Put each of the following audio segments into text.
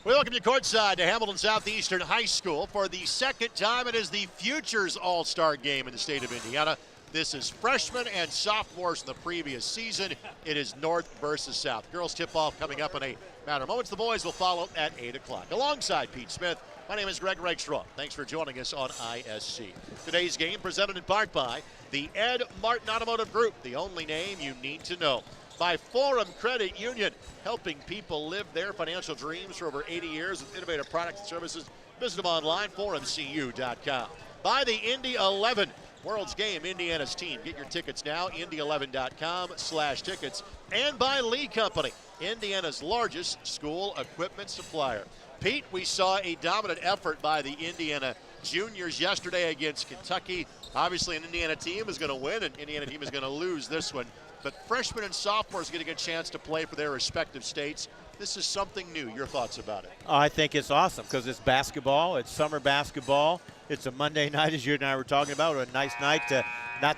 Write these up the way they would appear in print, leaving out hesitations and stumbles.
We welcome you courtside to Hamilton Southeastern High School. For the second time, it is the Futures All-Star Game in the state of Indiana. This is freshmen and sophomores from the previous season. It is North versus South. Girls tip-off coming up in a matter of moments. The boys will follow at 8 o'clock. Alongside Pete Smith, my name is Greg Rakestraw. Thanks for joining us on ISC. Today's game presented in part by the Ed Martin Automotive Group, the only name you need to know. By Forum Credit Union, helping people live their financial dreams for over 80 years with innovative products and services. Visit them online, forumcu.com. By the Indy 11, World's Game, Indiana's team. Get your tickets now, indy11.com/tickets. And by Lee Company, Indiana's largest school equipment supplier. Pete, we saw a dominant effort by the Indiana juniors yesterday against Kentucky. Obviously, an Indiana team is going to win, and an Indiana team is going to lose this one. But freshmen and sophomores getting a chance to play for their respective states. This is something new. Your thoughts about it? I think it's awesome because it's basketball. It's summer basketball. It's a Monday night, as you and I were talking about, a nice night to not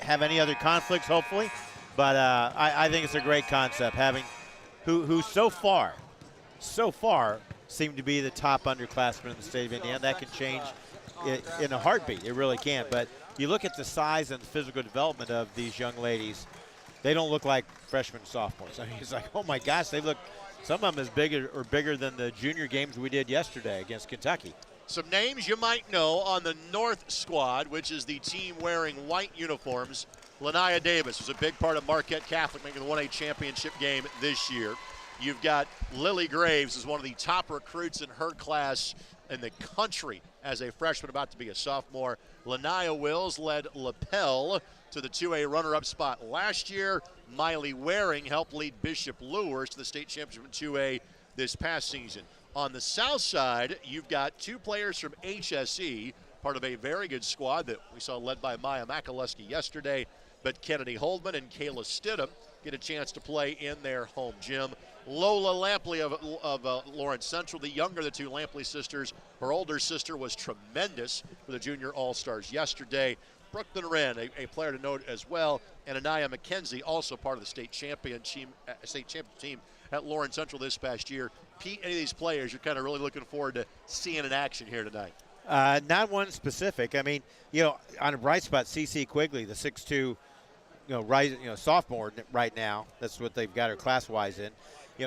have any other conflicts, hopefully. But I think it's a great concept, having who so far seem to be the top underclassmen in the state of Indiana. That can change in a heartbeat. It really can. But you look at the size and physical development of these young ladies. They don't look like freshmen and sophomores. I mean, it's like, oh my gosh, they look, some of them as big or bigger than the junior games we did yesterday against Kentucky. Some names you might know on the North squad, which is the team wearing white uniforms. Lania Davis was a big part of Marquette Catholic making the 1A championship game this year. You've got Lily Graves as one of the top recruits in her class in the country as a freshman, about to be a sophomore. Lania Wills led Lapel to the 2A runner-up spot last year. Miley Waring helped lead Bishop Lures to the state championship in 2A this past season. On the south side, you've got two players from HSE, part of a very good squad that we saw led by Maya Makaluski yesterday. But Kennedy Holdman and Kayla Stidham get a chance to play in their home gym. Lola Lampley of Lawrence Central, the younger of the two Lampley sisters. Her older sister was tremendous for the Junior All-Stars yesterday. Brooklyn Wren, a player to note as well, and Anaya McKenzie, also part of the state champion team at Lawrence Central this past year. Pete, any of these players you're kind of really looking forward to seeing in action here tonight? Not one specific. I mean, on a bright spot, CeCe Quigley, the 6'2", sophomore right now. That's what they've got her class-wise in.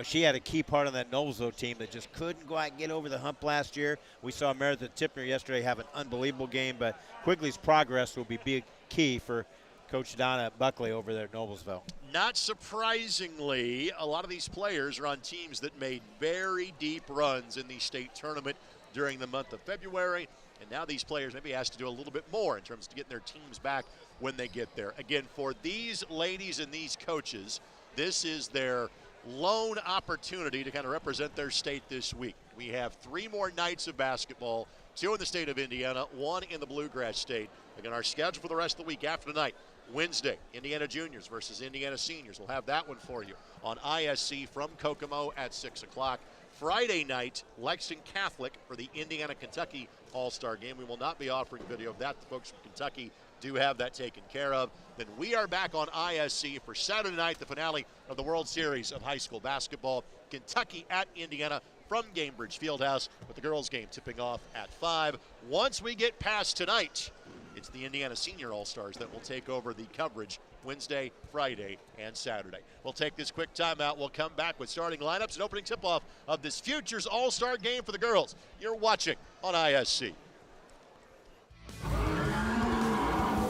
She had a key part on that Noblesville team that just couldn't go out and get over the hump last year. We saw Meredith Tipner yesterday have an unbelievable game, but Quigley's progress will be big key for Coach Donna Buckley over there at Noblesville. Not surprisingly, a lot of these players are on teams that made very deep runs in the state tournament during the month of February, and now these players maybe asked to do a little bit more in terms of getting their teams back when they get there. Again, for these ladies and these coaches, this is their lone opportunity to kind of represent their state this week. We have 3 more nights of basketball, 2 in the state of Indiana, 1 in the Bluegrass State. Again, our schedule for the rest of the week after tonight. Wednesday, Indiana Juniors versus Indiana Seniors. We'll have that one for you on ISC from Kokomo at 6 o'clock. Friday night, Lexington Catholic for the Indiana-Kentucky All-Star Game. We will not be offering video of that. The folks from Kentucky do have that taken care of. Then we are back on ISC for Saturday night, the finale of the World Series of high school basketball. Kentucky at Indiana from Gamebridge Fieldhouse, with the girls' game tipping off at 5. Once we get past tonight, it's the Indiana Senior All-Stars that will take over the coverage Wednesday, Friday, and Saturday. We'll take this quick timeout. We'll come back with starting lineups and opening tip-off of this Futures All-Star Game for the girls. You're watching on ISC.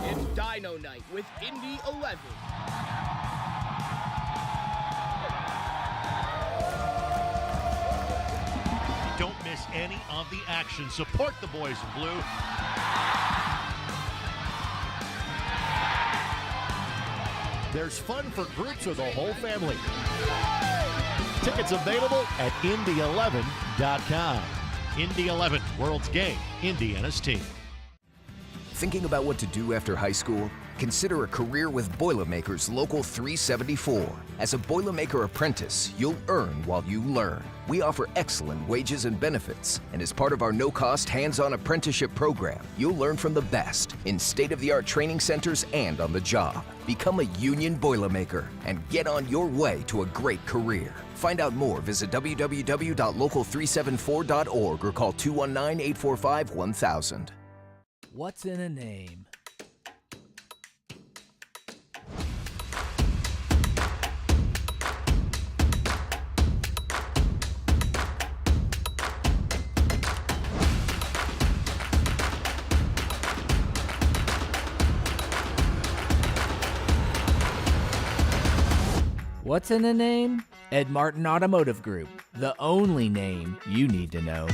It's Dino Night with Indy 11. Don't miss any of the action. Support the boys in blue. There's fun for groups or the whole family. Tickets available at indy11.com. Indy 11, World's Game, Indiana's team. Thinking about what to do after high school? Consider a career with Boilermakers Local 374. As a Boilermaker apprentice, you'll earn while you learn. We offer excellent wages and benefits, and as part of our no-cost hands-on apprenticeship program, you'll learn from the best in state-of-the-art training centers and on the job. Become a union Boilermaker and get on your way to a great career. Find out more, visit www.local374.org or call 219-845-1000. What's in a name? What's in a name? Ed Martin Automotive Group, the only name you need to know.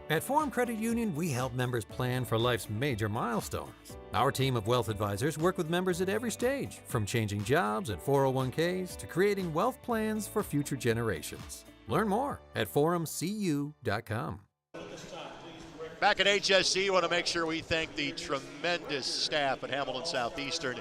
At Forum Credit Union, we help members plan for life's major milestones. Our team of wealth advisors work with members at every stage, from changing jobs and 401ks to creating wealth plans for future generations. Learn more at forumcu.com. Back at HSC, want to make sure we thank the tremendous staff at Hamilton Southeastern.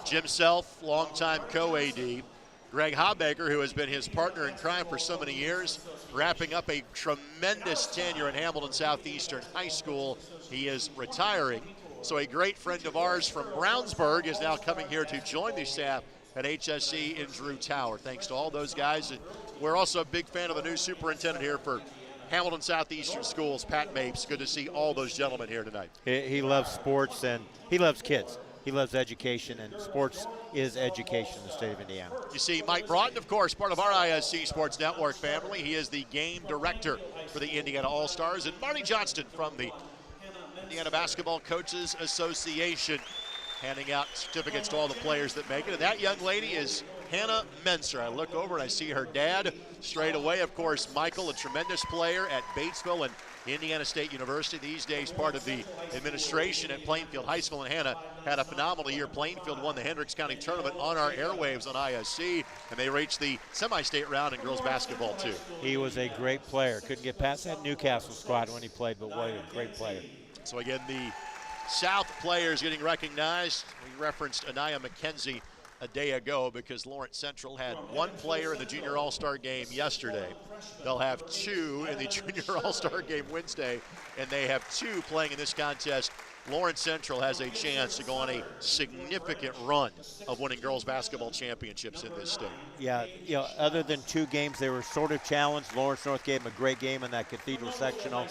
Jim Self, longtime co-AD. Greg Hobbaker, who has been his partner in crime for so many years, wrapping up a tremendous tenure at Hamilton Southeastern High School. He is retiring. So a great friend of ours from Brownsburg is now coming here to join the staff at HSC in Drew Tower. Thanks to all those guys. And we're also a big fan of the new superintendent here for Hamilton Southeastern Schools, Pat Mapes. Good to see all those gentlemen here tonight. He loves sports and he loves kids. He loves education, and sports is education in the state of Indiana. You see Mike Broughton, of course, part of our ISC Sports Network family. He is the game director for the Indiana All-Stars. And Marty Johnston from the Indiana Basketball Coaches Association, handing out certificates to all the players that make it. And that young lady is Hannah Menser. I look over and I see her dad straight away. Of course, Michael, a tremendous player at Batesville and Indiana State University, these days part of the administration at Plainfield High School. And Hannah had a phenomenal year. Plainfield won the Hendricks County Tournament on our airwaves on ISC, and they reached the semi-state round in girls basketball too. He was a great player. Couldn't get past that Newcastle squad when he played, but what a great player. So again, the South players getting recognized. We referenced Anaya McKenzie a day ago because Lawrence Central had one player in the Junior All-Star game yesterday. They'll have two in the Junior All-Star game Wednesday, and they have two playing in this contest. Lawrence Central has a chance to go on a significant run of winning girls basketball championships in this state. Yeah, other than two games, they were sort of challenged. Lawrence North gave them a great game in that Cathedral sectional.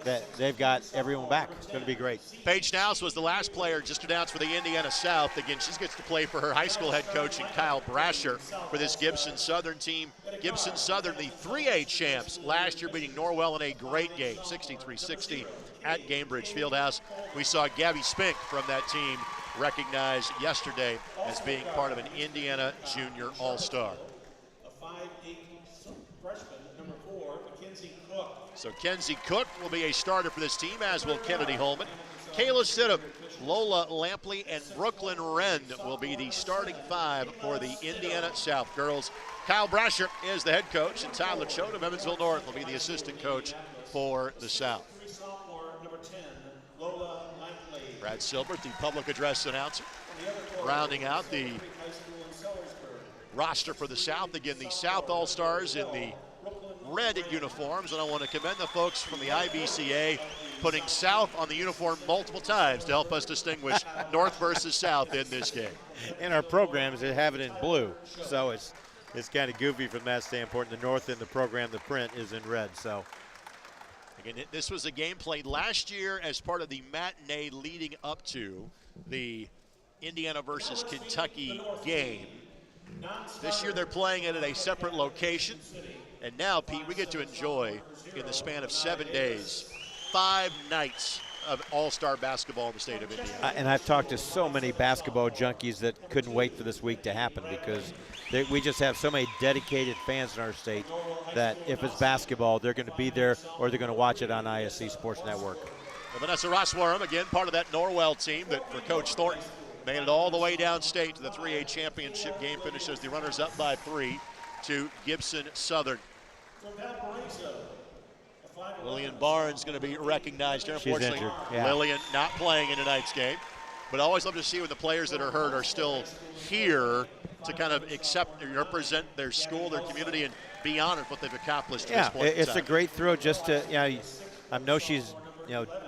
That they've got everyone back. It's going to be great. Paige Naus was the last player just announced for the Indiana South. Again, she gets to play for her high school head coach and Kyle Brasher for this Gibson Southern team. Gibson Southern, the 3A champs, last year beating Norwell in a great game, 63-60 at Gamebridge Fieldhouse. We saw Gabby Spink from that team recognized yesterday as being part of an Indiana Junior All-Star. So Kenzie Cook will be a starter for this team, as will Kennedy Holman. Kayla Stidham, Lola Lampley, and Brooklyn Wren will be the starting five for the Indiana South girls. Kyle Brasher is the head coach, and Tyler Choate of Evansville North will be the assistant coach for the South. Brad Silbert, the public address announcer, rounding out the roster for the South. Again, the South All-Stars in the red uniforms, and I want to commend the folks from the IBCA putting South on the uniform multiple times to help us distinguish North versus South in this game. In our programs, they have it in blue, so it's kind of goofy from that standpoint. The North in the program, the print is in red. So again, this was a game played last year as part of the matinee leading up to the Indiana versus Kentucky game. This year they're playing it at a separate location. And now, Pete, we get to enjoy, in the span of 7 days, 5 nights of all-star basketball in the state of Indiana. And I've talked to so many basketball junkies that couldn't wait for this week to happen because we just have so many dedicated fans in our state that if it's basketball, they're going to be there or they're going to watch it on ISC Sports Network. Well, Vanessa Rossworm, again, part of that Norwell team that for Coach Thornton made it all the way downstate to the 3A championship game, finishes the runners-up by 3 to Gibson Southern. Lillian Barnes going to be recognized here. Unfortunately, Lillian not playing in tonight's game. But I always love to see when the players that are hurt are still here to kind of accept and represent their school, their community, and be honored what they've accomplished to this point. It's a great thrill just to, I know she's,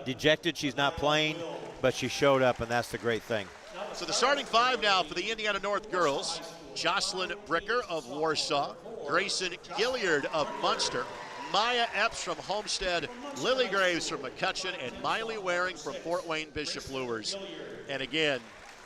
dejected. She's not playing, but she showed up, and that's the great thing. So the starting five now for the Indiana North girls. Jocelyn Bricker of Warsaw, Grayson Gilliard of Munster, Maya Epps from Homestead, Lily Graves from McCutcheon, and Miley Waring from Fort Wayne Bishop Luers. And again,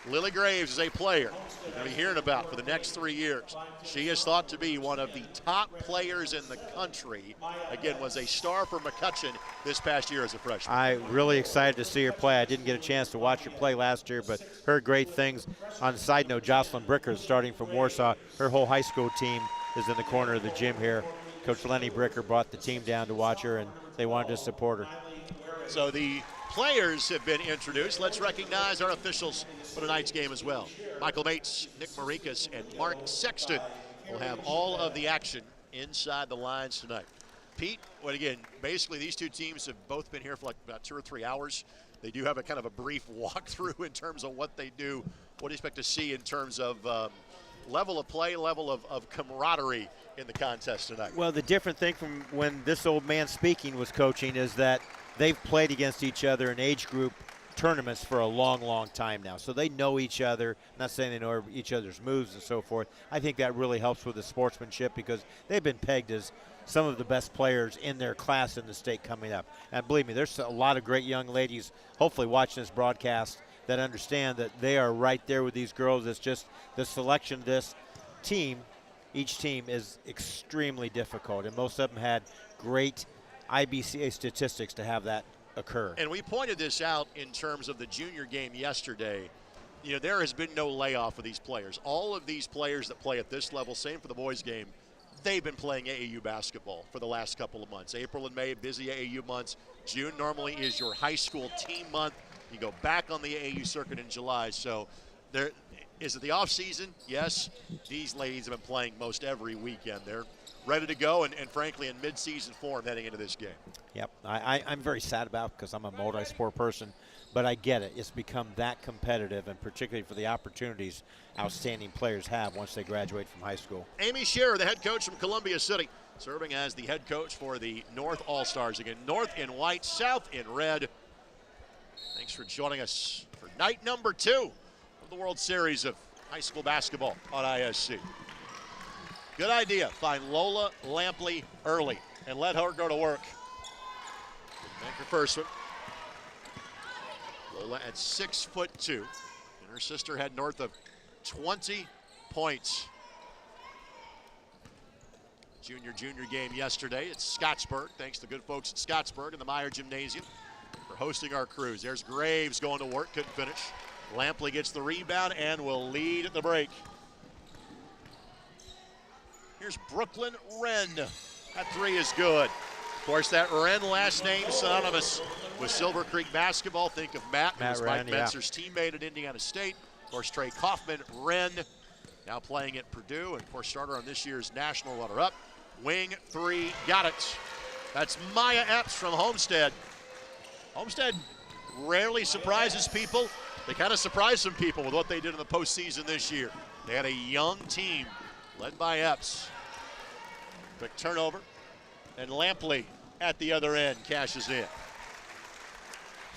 Lily Graves is a player you're going to be hearing about for the next 3 years. She is thought to be one of the top players in the country. Again, was a star for McCutcheon this past year as a freshman. I'm really excited to see her play. I didn't get a chance to watch her play last year, but heard great things. On the side note, Jocelyn Bricker, starting from Warsaw, her whole high school team is in the corner of the gym here. Coach Lenny Bricker brought the team down to watch her, and they wanted to support her. So the players have been introduced. Let's recognize our officials for tonight's game as well. Michael Bates, Nick Marikas, and Mark Sexton will have all of the action inside the lines tonight. Pete, well, again, basically these two teams have both been here for like about 2 or 3 hours. They do have a kind of a brief walkthrough in terms of what they do. What do you expect to see in terms of level of play, level of camaraderie in the contest tonight? Well, the different thing from when this old man speaking was coaching is that they've played against each other in age group tournaments for a long, long time now. So they know each other. I'm not saying they know each other's moves and so forth. I think that really helps with the sportsmanship because they've been pegged as some of the best players in their class in the state coming up. And believe me, there's a lot of great young ladies hopefully watching this broadcast that understand that they are right there with these girls. It's just the selection of this team, each team is extremely difficult. And most of them had great IBCA statistics to have that occur. And we pointed this out in terms of the junior game yesterday. You know, there has been no layoff of these players. All of these players that play at this level, same for the boys game, they've been playing AAU basketball for the last couple of months. April and May, busy AAU months. June normally is your high school team month. You go back on the AAU circuit in July. So there is it the off season? Yes. These ladies have been playing most every weekend. They're ready to go and frankly in mid-season form heading into this game. Yep, I'm very sad about because I'm a multi-sport person, but I get it. It's become that competitive, and particularly for the opportunities outstanding players have once they graduate from high school. Amy Shearer, the head coach from Columbia City, serving as the head coach for the North All-Stars. Again, North in white, South in red. Thanks for joining us for night number 2 of the World Series of high school basketball on ISC. Good idea. Find Lola Lampley early and let her go to work. Make her first one. Lola at 6'2", and her sister had north of 20 points. Junior game yesterday at Scottsburg. Thanks to the good folks at Scottsburg and the Meyer Gymnasium for hosting our crews. There's Graves going to work, couldn't finish. Lampley gets the rebound and will lead at the break. Here's Brooklyn Wren. That 3 is good. Of course, that Wren last name synonymous with Silver Creek basketball. Think of Matt who was Mike Mentzer's teammate at Indiana State. Of course, Trey Kaufman, Wren, now playing at Purdue, and of course, starter on this year's national runner-up. Wing 3, got it. That's Maya Epps from Homestead. Homestead rarely surprises people. They kind of surprised some people with what they did in the postseason this year. They had a young team led by Epps. Quick turnover, and Lampley at the other end cashes in.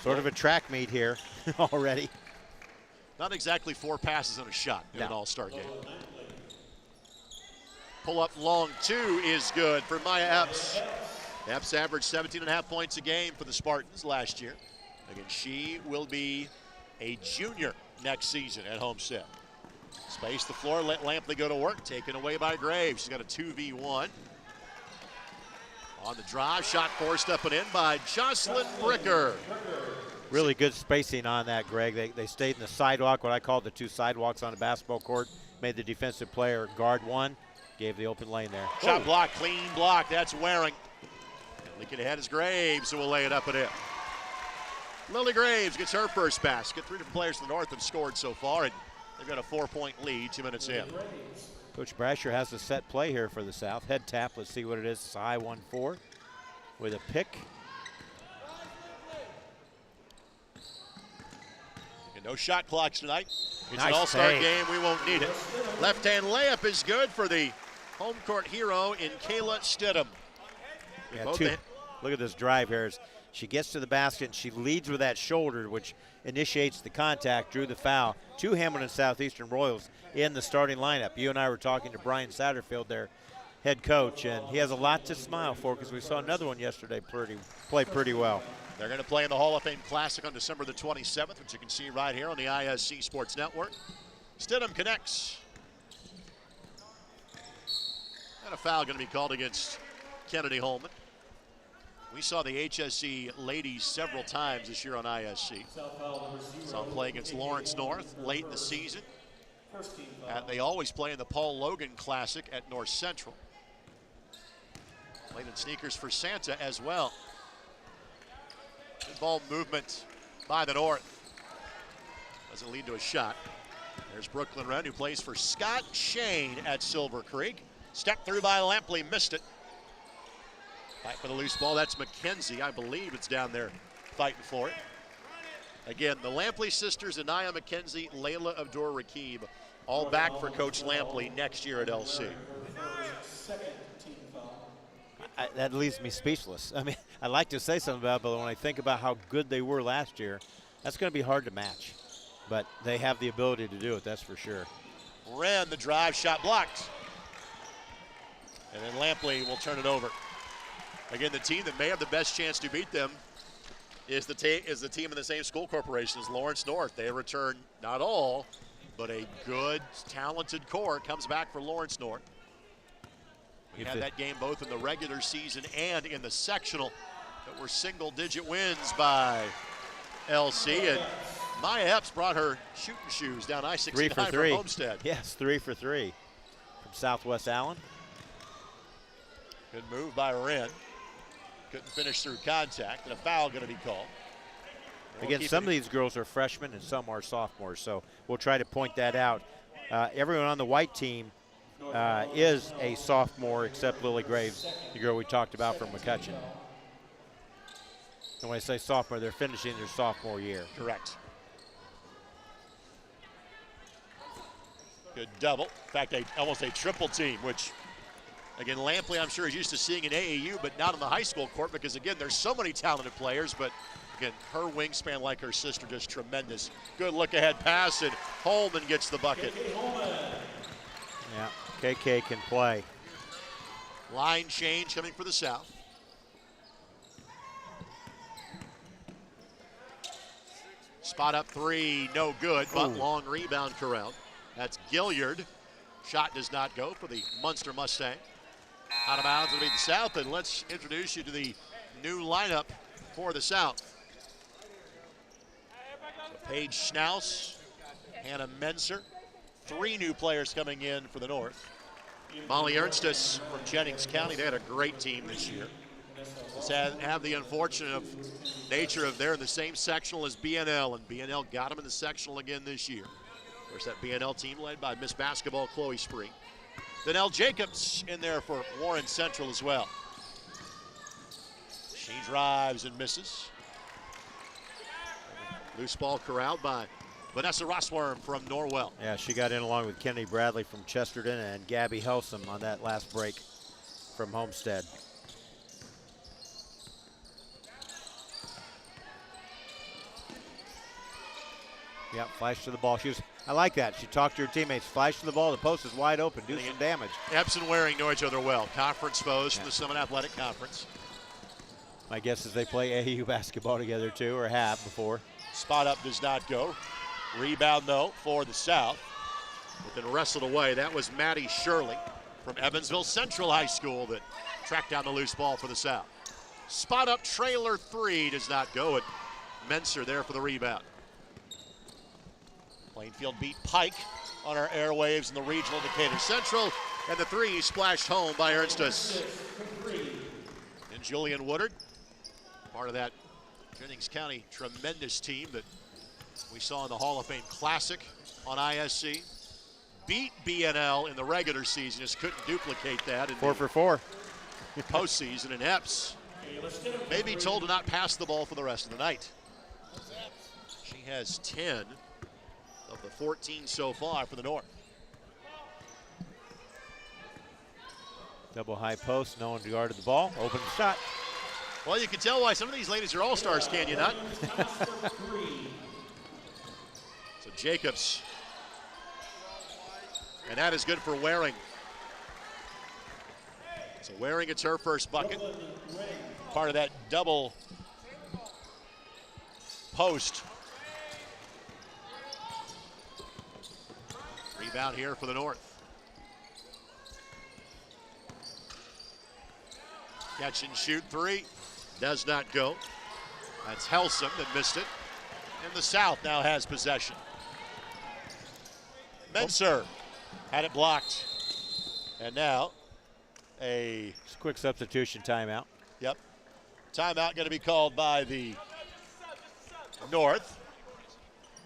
Sort of a track meet here already. Not exactly 4 passes and a shot in an all-star game. Pull up long 2 is good for Maya Epps. Epps averaged 17.5 points a game for the Spartans last year. Again, she will be a junior next season at Homestead. Space the floor, let Lampley go to work, taken away by Graves. She's got a 2v1. On the drive, shot forced up and in by Jocelyn Bricker. Really good spacing on that, Greg. They stayed in the sidewalk, what I call the 2 sidewalks on the basketball court. Made the defensive player guard one, gave the open lane there. Shot block, clean block, that's Waring. Leaking ahead is Graves, who will lay it up and in. Lily Graves gets her first basket. 3 different players from the North have scored so far, and they've got a 4-point lead, 2 minutes in. Coach Brasher has the set play here for the South. Head tap, let's see what it is. It's a high 1-4 with a pick. And no shot clocks tonight. It's nice an all-star save. game, we won't need it. Left-hand layup is good for the home court hero in Kayla Stidham. Yeah, look at this drive here. She gets to the basket, and she leads with that shoulder, which initiates the contact, drew the foul. 2 Hamilton Southeastern Royals in the starting lineup. You and I were talking to Brian Satterfield, their head coach, and he has a lot to smile for because we saw another one yesterday play pretty well. They're going to play in the Hall of Fame Classic on December the 27th, which you can see right here on the ISC Sports Network. Stidham connects. And a foul going to be called against Kennedy Holman. We saw the HSC ladies several times this year on ISC. Saw them play against Lawrence North late in the season. They always play in the Paul Logan Classic at North Central. Played in sneakers for Santa as well. Good ball movement by the North. Doesn't lead to a shot. There's Brooklyn Wren, who plays for Scott Shane at Silver Creek. Stepped through by Lampley, missed it. Fight for the loose ball. That's McKenzie. I believe it's down there fighting for it. Again, the Lampley sisters, Anaya McKenzie, Layla Abdur-Rakib, all back for Coach Lampley next year at LC. That leaves me speechless. I mean, I'd like to say something about it, but when I think about how good they were last year, that's going to be hard to match. But they have the ability to do it, that's for sure. Wren, the drive shot blocked. And then Lampley will turn it over. Again, the team that may have the best chance to beat them is the team in the same school corporation as Lawrence North. They return not all, but a good, talented core comes back for Lawrence North. We had that game both in the regular season and in the sectional that were single-digit wins by LC. And Maya Epps brought her shooting shoes down I-69 from Homestead. Yes, 3 for 3 from Southwest Allen. Good move by Wren. Couldn't finish through contact, and a foul going to be called. Again, some of these girls are freshmen and some are sophomores, so we'll try to point that out. Everyone on the white team is a sophomore except Lily Graves, the girl we talked about from McCutcheon. And when I say sophomore, they're finishing their sophomore year. Correct. Good double. In fact, almost a triple team, which, again, Lampley, I'm sure, is used to seeing in AAU, but not on the high school court because, again, there's so many talented players. But, again, her wingspan, like her sister, just tremendous. Good look-ahead pass, and Holman gets the bucket. Yeah, KK can play. Line change coming for the South. Spot up three, no good, but long rebound corralled. That's Gilliard. Shot does not go for the Munster Mustang. Out of bounds will be the South, and let's introduce you to the new lineup for the South. So Paige Schnaus, Hannah Menser, 3 new players coming in for the North. Molly Ernstus from Jennings County. They had a great team this year. Just have the unfortunate nature of they're in the same sectional as BNL, and BNL got them in the sectional again this year. Of course, that BNL team led by Miss Basketball Chloe Spring. Danelle Jacobs in there for Warren Central as well. She drives and misses. Loose ball corralled by Vanessa Rossworm from Norwell. Yeah, she got in along with Kennedy Bradley from Chesterton and Gabby Helsum on that last break from Homestead. Yeah, flash to the ball. I like that. She talked to her teammates. Flash to the ball. The post is wide open. Do some damage. Epps and Waring know each other well. Conference foes from the Summit Athletic Conference. My guess is they play AAU basketball together too, or have before. Spot up does not go. Rebound though for the South. But then wrestled away. That was Maddie Shirley from Evansville Central High School that tracked down the loose ball for the South. Spot up trailer 3 does not go. And Menser there for the rebound. Plainfield beat Pike on our airwaves in the regional Decatur Central, and the 3 splashed home by Ernstus. And Julian Woodard, part of that Jennings County tremendous team that we saw in the Hall of Fame Classic on ISC. Beat BNL in the regular season, just couldn't duplicate that in 4 for 4. postseason. And Epps may be told to not pass the ball for the rest of the night. She has 10 of the 14 so far for the North. Double high post, no one guarded the ball. Open shot. Well, you can tell why some of these ladies are all-stars, can you not? So Jacobs. And that is good for Waring. So Waring gets her first bucket. Part of that double post. Rebound here for the North. Catch and shoot three. Does not go. That's Helsum that missed it. And the South now has possession. Menser had it blocked. And now Just a quick substitution timeout. Yep. Timeout going to be called by the North.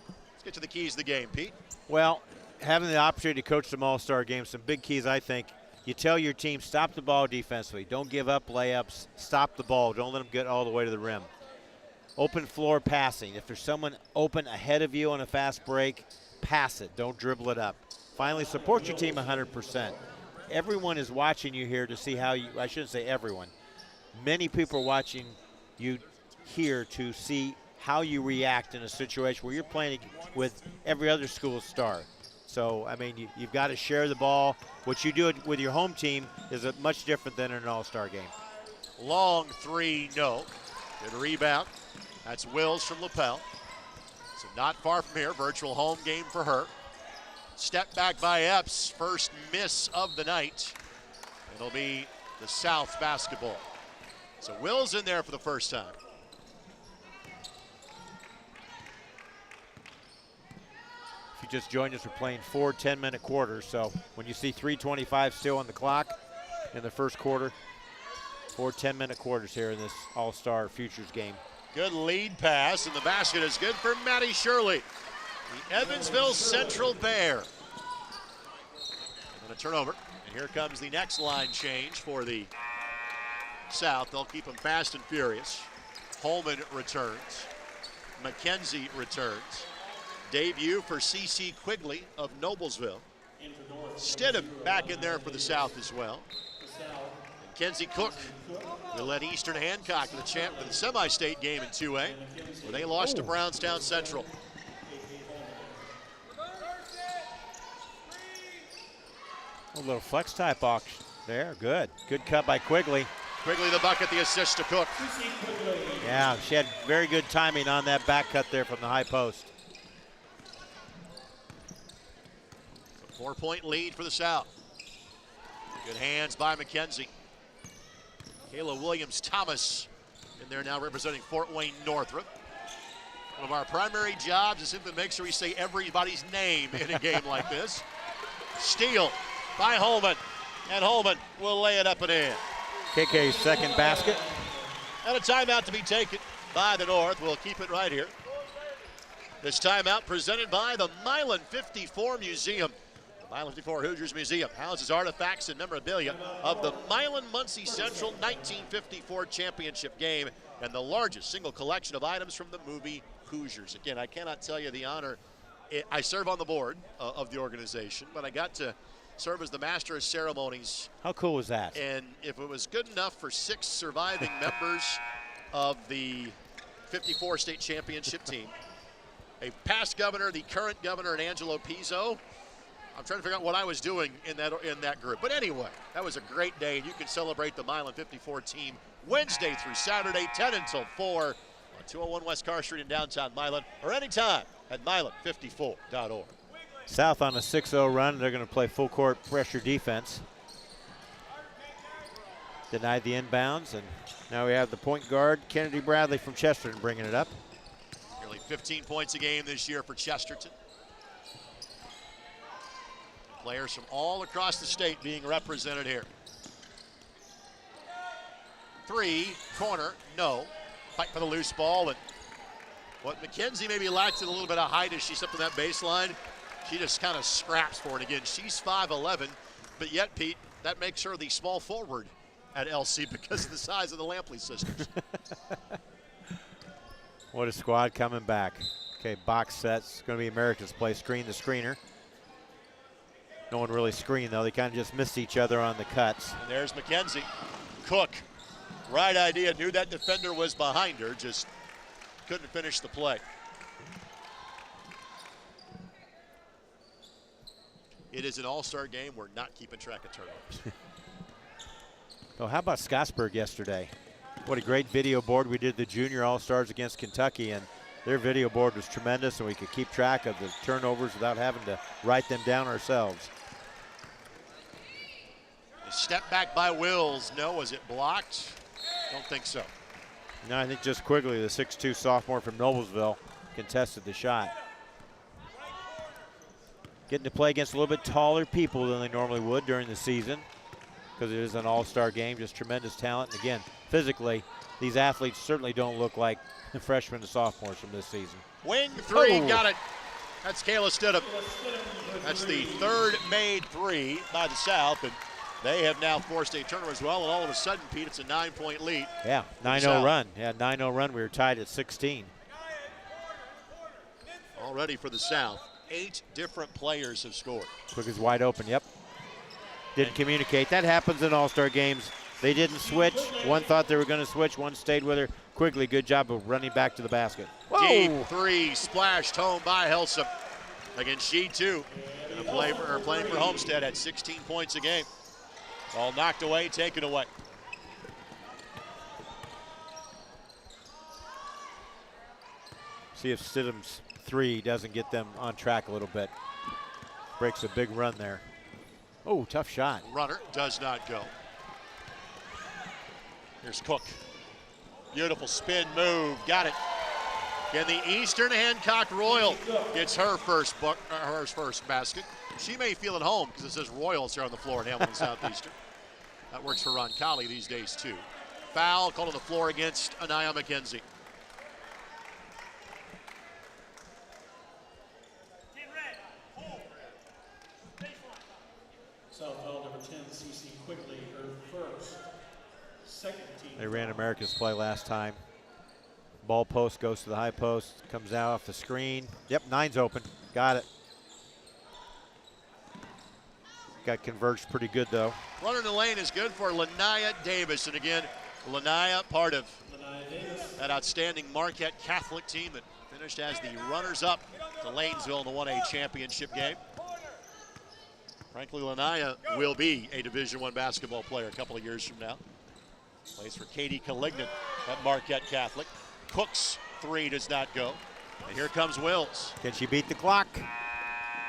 Let's get to the keys of the game, Pete. Well, having the opportunity to coach some all-star games, some big keys, I think. You tell your team, stop the ball defensively. Don't give up layups. Stop the ball. Don't let them get all the way to the rim. Open floor passing. If there's someone open ahead of you on a fast break, pass it. Don't dribble it up. Finally, support your team 100%. Everyone is watching you here to see how you, I shouldn't say everyone. Many people are watching you here to see how you react in a situation where you're playing with every other school's star. So, I mean, you've got to share the ball. What you do with your home team is much different than in an all-star game. Long three, no. Good rebound. That's Wills from Lapel. So not far from here, virtual home game for her. Step back by Epps, first miss of the night. It'll be the South basketball. So Wills in there for the first time. If you just joined us, we're playing 4 10-minute quarters. So when you see 3:25 still on the clock in the first quarter, 4 10-minute quarters here in this All-Star Futures game. Good lead pass, and the basket is good for Maddie Shirley, the Evansville Central Bear. And then a turnover, and here comes the next line change for the South. They'll keep them fast and furious. Holman returns. McKenzie returns. Debut for C.C. Quigley of Noblesville. Stidham back in there for the South as well. And Kenzie Cook will let Eastern Hancock to the semi-state game in 2A, where they lost to Brownstown Central. A little flex type auction there. Good. Good cut by Quigley. Quigley the bucket, the assist to Cook. Yeah, she had very good timing on that back cut there from the high post. 4-point lead for the South. Good hands by McKenzie. Kayla Williams-Thomas in there now representing Fort Wayne Northrop. One of our primary jobs is simply make sure we say everybody's name in a game like this. Steal by Holman, and Holman will lay it up and in. KK's second basket. And a timeout to be taken by the North. We'll keep it right here. This timeout presented by the Milan 54 Museum. The Milan 54 Hoosiers Museum houses artifacts and memorabilia of the Milan-Muncie Central 1954 championship game and the largest single collection of items from the movie Hoosiers. Again, I cannot tell you the honor. I serve on the board of the organization, but I got to serve as the master of ceremonies. How cool was that? And if it was good enough for 6 surviving members of the 54 state championship team, a past governor, the current governor, and Angelo Pizzo, I'm trying to figure out what I was doing in that group. But anyway, that was a great day, and you can celebrate the Milan 54 team Wednesday through Saturday, 10 until 4 on 201 West Carr Street in downtown Milan, or anytime at milan54.org. South on a 6-0 run. They're going to play full court pressure defense. Denied the inbounds, and now we have the point guard, Kennedy Bradley from Chesterton, bringing it up. Nearly 15 points a game this year for Chesterton. Players from all across the state being represented here. 3, corner, no. Fight for the loose ball, and what McKenzie maybe lacked a little bit of height as she stepped on that baseline. She just kind of scraps for it again. She's 5'11", but yet, Pete, that makes her the small forward at LC because of the size of the Lampley sisters. What a squad coming back. Okay, box sets. Going to be America's play. Screen the screener. No one really screened, though. They kind of just missed each other on the cuts. And there's McKenzie. Cook Right idea, knew that defender was behind her, just couldn't finish the play. It is an all-star game. We're not keeping track of turnovers. Oh, how about Scottsburg yesterday? What a great video board. We did the junior all-stars against Kentucky, and their video board was tremendous, and we could keep track of the turnovers without having to write them down ourselves. A step back by Wills. No, was it blocked? Don't think so. No, I think just Quigley, the 6'2 sophomore from Noblesville, contested the shot. Getting to play against a little bit taller people than they normally would during the season because it is an all-star game, just tremendous talent. And again, physically, these athletes certainly don't look like the freshmen and sophomores from this season. Wing three, got it. That's Kayla Stidham. That's the third made three by the South, and they have now forced a turnover as well, and all of a sudden, Pete, it's a 9-point lead. Yeah, 9-0 run. Yeah, 9-0 run. We were tied at 16. Already for the South, 8 different players have scored. Quick is wide open, yep. Didn't communicate. That happens in all-star games. They didn't switch. One thought they were going to switch. One stayed with her. Quigley, good job of running back to the basket. Whoa. Deep three, splashed home by Helsum. Again, she too, playing for Homestead at 16 points a game. All knocked away, taken away. See if Stidham's three doesn't get them on track a little bit. Breaks a big run there. Oh, tough shot. Runner does not go. Here's Cook. Beautiful spin move, got it. And the Eastern Hancock Royal gets her first basket. She may feel at home because it says Royals here on the floor in Hamilton Southeastern. That works for Roncalli these days too. Foul called on the floor against Anaya McKenzie. Southwell number 10, CC Quigley, her first. Second team. They ran America's play last time. Ball post goes to the high post, comes out off the screen. Yep, 9's open. Got it. Got converged pretty good though. Runner in the lane is good for Lanaya Davis. And again, Lanaya, part of that outstanding Marquette Catholic team that finished as the runners-up to Lanesville in the 1A championship game. Frankly, Lanaya will be a Division I basketball player a couple of years from now. Plays for Katie Collignan at Marquette Catholic. Cook's three does not go. And here comes Wills. Can she beat the clock?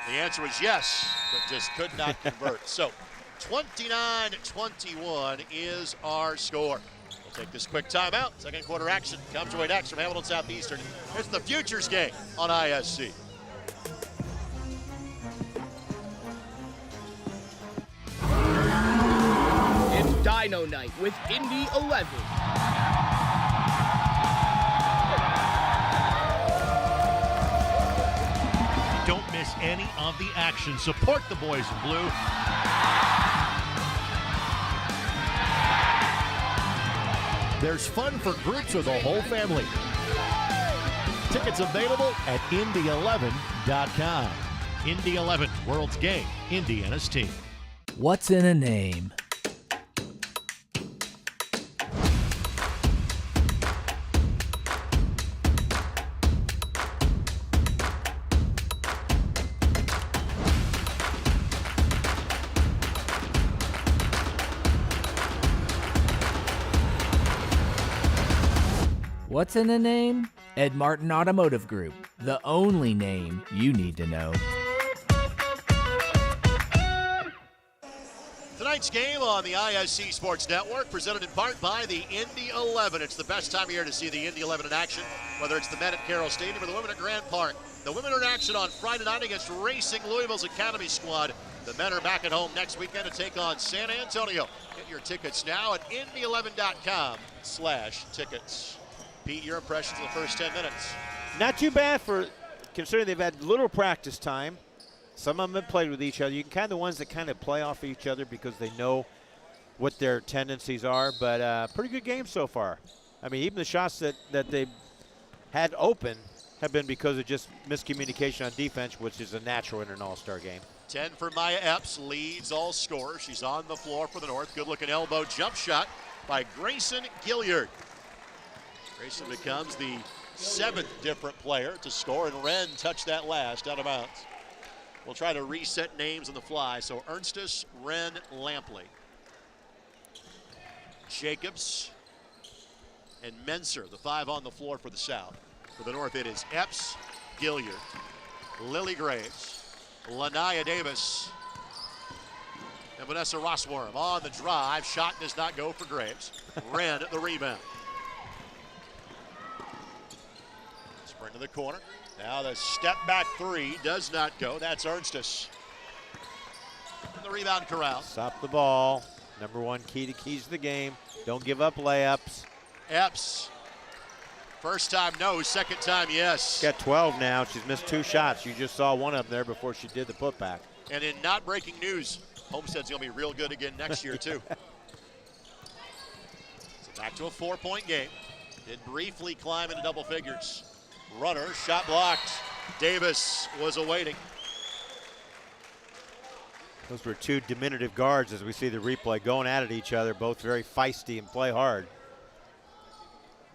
The answer was yes, but just could not convert. So 29-21 is our score. We'll take this quick timeout. Second quarter action comes your way next from Hamilton Southeastern. It's the Futures game on ISC. It's Dino Night with Indy 11. Don't miss any of the action. Support the boys in blue. There's fun for groups or the whole family. Tickets available at Indy11.com. Indy 11, world's game, Indiana's team. What's in a name? What's in a name? Ed Martin Automotive Group, the only name you need to know. Tonight's game on the ISC Sports Network, presented in part by the Indy 11. It's the best time of year to see the Indy 11 in action, whether it's the men at Carroll Stadium or the women at Grand Park. The women are in action on Friday night against Racing Louisville's Academy squad. The men are back at home next weekend to take on San Antonio. Get your tickets now at Indy11.com/tickets. Pete, your impressions of the first 10 minutes? Not too bad for considering they've had little practice time. Some of them have played with each other. You can kind of the ones that kind of play off of each other because they know what their tendencies are. But pretty good game so far. I mean, even the shots that they had open have been because of just miscommunication on defense, which is a natural in an all-star game. 10 for Maya Epps, leads all scorers. She's on the floor for the North. Good-looking elbow jump shot. by Grayson Gilliard. Grayson becomes the 7th different player to score, and Wren touched that last out of bounds. We'll try to reset names on the fly. So Ernstus, Wren, Lampley, Jacobs, and Menser, the 5 on the floor for the South. For the North, it is Epps, Gilliard, Lily Graves, Lanaya Davis, and Vanessa Rossworm on the drive. Shot does not go for Graves. Wren at the rebound. Sprint to the corner. Now the step back 3 does not go. That's Ernstus. And the rebound corral. Stop the ball. Number 1 key to keys to the game. Don't give up layups. Epps. First time no, second time yes. She's got 12 now. She's missed 2 shots. You just saw one of them there before she did the putback. And in not breaking news, Homestead's going to be real good again next year, too. So back to a 4-point game. Did briefly climb into double figures. Runner, shot blocked. Davis was awaiting. Those were 2 diminutive guards as we see the replay going at each other, both very feisty and play hard.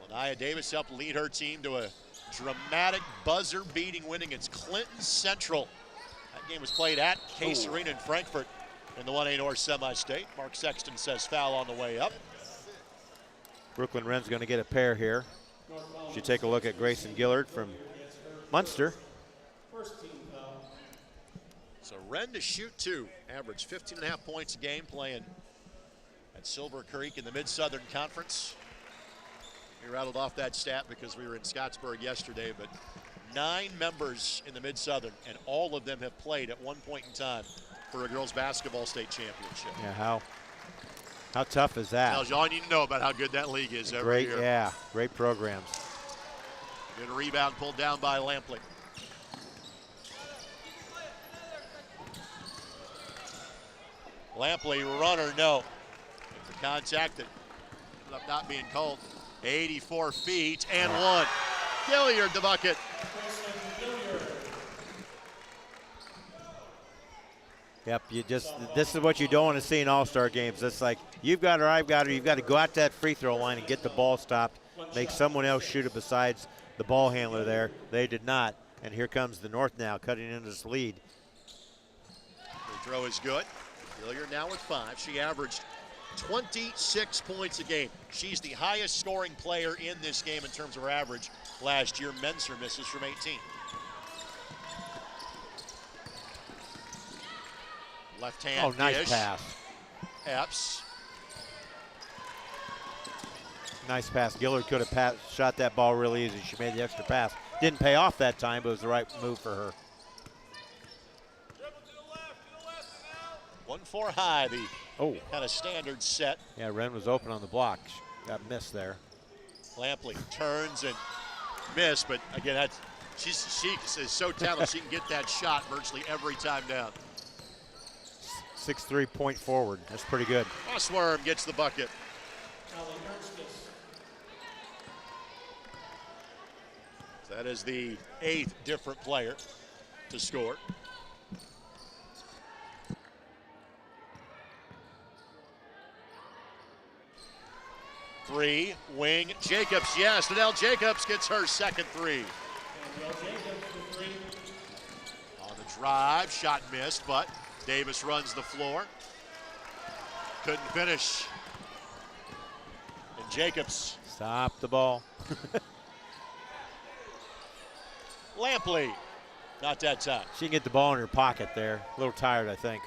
Lanaya Davis helped lead her team to a dramatic buzzer-beating win against Clinton Central. That game was played at Case Arena in Frankfurt in the 1A North semi-state. Mark Sexton says foul on the way up. Brooklyn Wren's going to get a pair here. You take a look at Grayson Gillard from Munster. So Wren to shoot 2, average 15.5 points a game playing at Silver Creek in the Mid-Southern Conference. We rattled off that stat because we were in Scottsburg yesterday, but 9 members in the Mid-Southern, and all of them have played at one point in time for a girls basketball state championship. Yeah, how tough is that? Tells you all you need to know about how good that league is every year. Yeah, great programs. Good rebound pulled down by Lampley. Lampley, runner, no. The contact that ended up not being called. 84 feet and 1. Gilliard the bucket. Yep, this is what you don't want to see in all-star games. It's like, you've got her, I've got her. You've got to go out that free throw line and get the ball stopped, make someone else shoot it besides the ball handler there. They did not. And here comes the North now cutting into this lead. Free throw is good. Gilliard now with 5. She averaged 26 points a game. She's the highest scoring player in this game in terms of her average last year. Menser misses from 18. Left hand nice dish. pass. Epps. Nice pass. Gillard could have shot that ball really easy. She made the extra pass. Didn't pay off that time, but it was the right move for her. 1-4 high, the kind of standard set. Yeah, Wren was open on the block. She got missed there. Lampley turns and missed, but again, she is so talented. She can get that shot virtually every time down. 6'3" point forward. That's pretty good. Rossworm gets the bucket. That is the 8th different player to score. Three, wing, Jacobs, yes. Danelle Jacobs gets her second 3. On the drive, shot missed, but Davis runs the floor. Couldn't finish. And Jacobs. Stop the ball. Lampley, not that time. She can get the ball in her pocket there. A little tired, I think.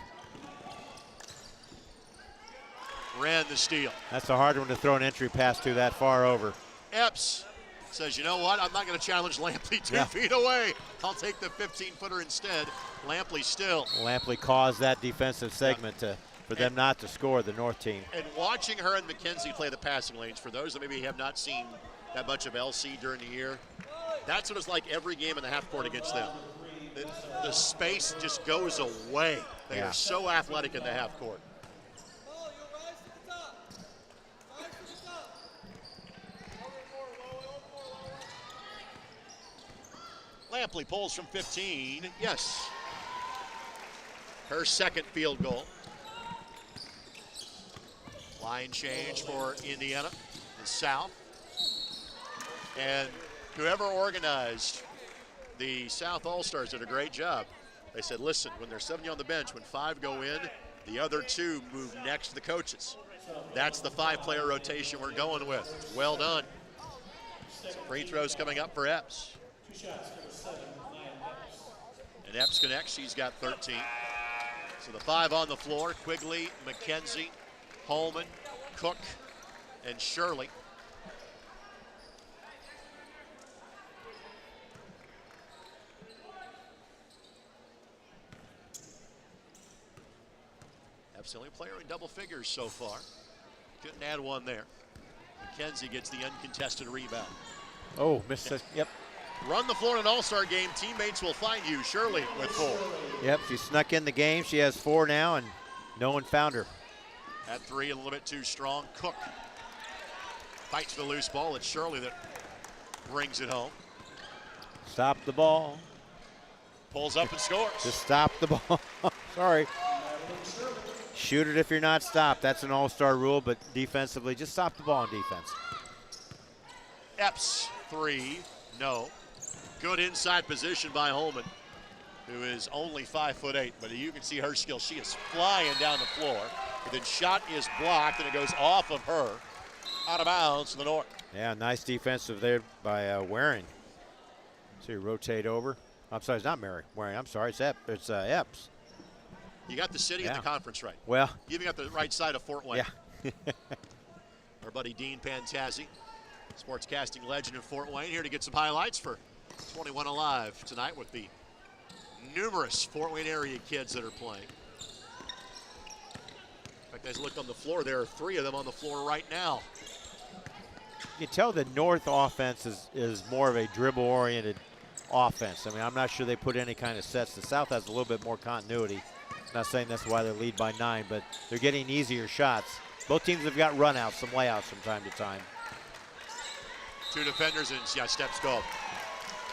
Ran the steal. That's a hard one to throw an entry pass to that far over. Epps says, you know what? I'm not going to challenge Lampley 2 feet away. I'll take the 15-footer instead. Lampley still. Lampley caused that defensive segment for them not to score, the North team. And watching her and McKenzie play the passing lanes, for those that maybe have not seen that much of LC during the year, that's what it's like every game in the half court against them. The space just goes away. They are so athletic in the half court. Lampley pulls from 15. Yes. Her second field goal. Line change for Indiana, the South. And whoever organized the South All-Stars did a great job. They said, listen, when there's 70 on the bench, when 5 go in, the other 2 move next to the coaches. That's the 5-player rotation we're going with. Well done. So free throws coming up for Epps. And Epps connects, she's got 13. So the 5 on the floor, Quigley, McKenzie, Holman, Cook, and Shirley. Epps the only player in double figures so far. Couldn't add one there. McKenzie gets the uncontested rebound. Oh, missed it. Yep. Run the floor in an all-star game. Teammates will find you. Shirley with 4. Yep, she snuck in the game. She has 4 now, and no one found her. At 3, a little bit too strong. Cook fights the loose ball. It's Shirley that brings it home. Stop the ball. Pulls up and scores. Just stop the ball. Sorry. Shoot it if you're not stopped. That's an all-star rule, but defensively, just stop the ball on defense. Epps, 3, no. Good inside position by Holman, who is only 5'8", but you can see her skill. She is flying down the floor. And then shot is blocked, and it goes off of her, out of bounds to the north. Yeah, nice defensive there by Waring. So you rotate over. I'm sorry, it's not Waring. I'm sorry, it's Epps. You got the city and the conference right. Well, you even got the right side of Fort Wayne. Yeah. Our buddy Dean Pantazzi, sportscasting legend in Fort Wayne, here to get some highlights for 21 Alive tonight with the numerous Fort Wayne area kids that are playing. In fact, as I look on the floor, there are 3 of them on the floor right now. You can tell the North offense is more of a dribble-oriented offense. I mean, I'm not sure they put any kind of sets. The South has a little bit more continuity. Not saying that's why they lead by 9, but they're getting easier shots. Both teams have got runouts, some layouts from time to time. 2 defenders and steps go.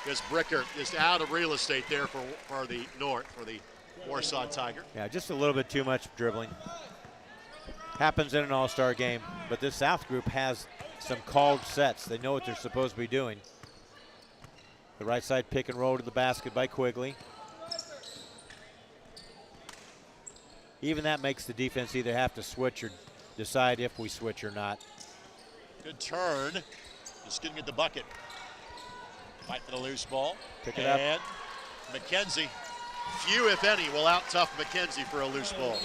This Bricker just out of real estate there for the North, for the Warsaw Tiger. Yeah, just a little bit too much dribbling. Happens in an all-star game, but this South group has some called sets. They know what they're supposed to be doing. The right side pick and roll to the basket by Quigley. Even that makes the defense either have to switch or decide if we switch or not. Good turn. Just didn't get the bucket. Fight for the loose ball. Pick it up. And McKenzie, few if any, will out-tough McKenzie for a loose ball.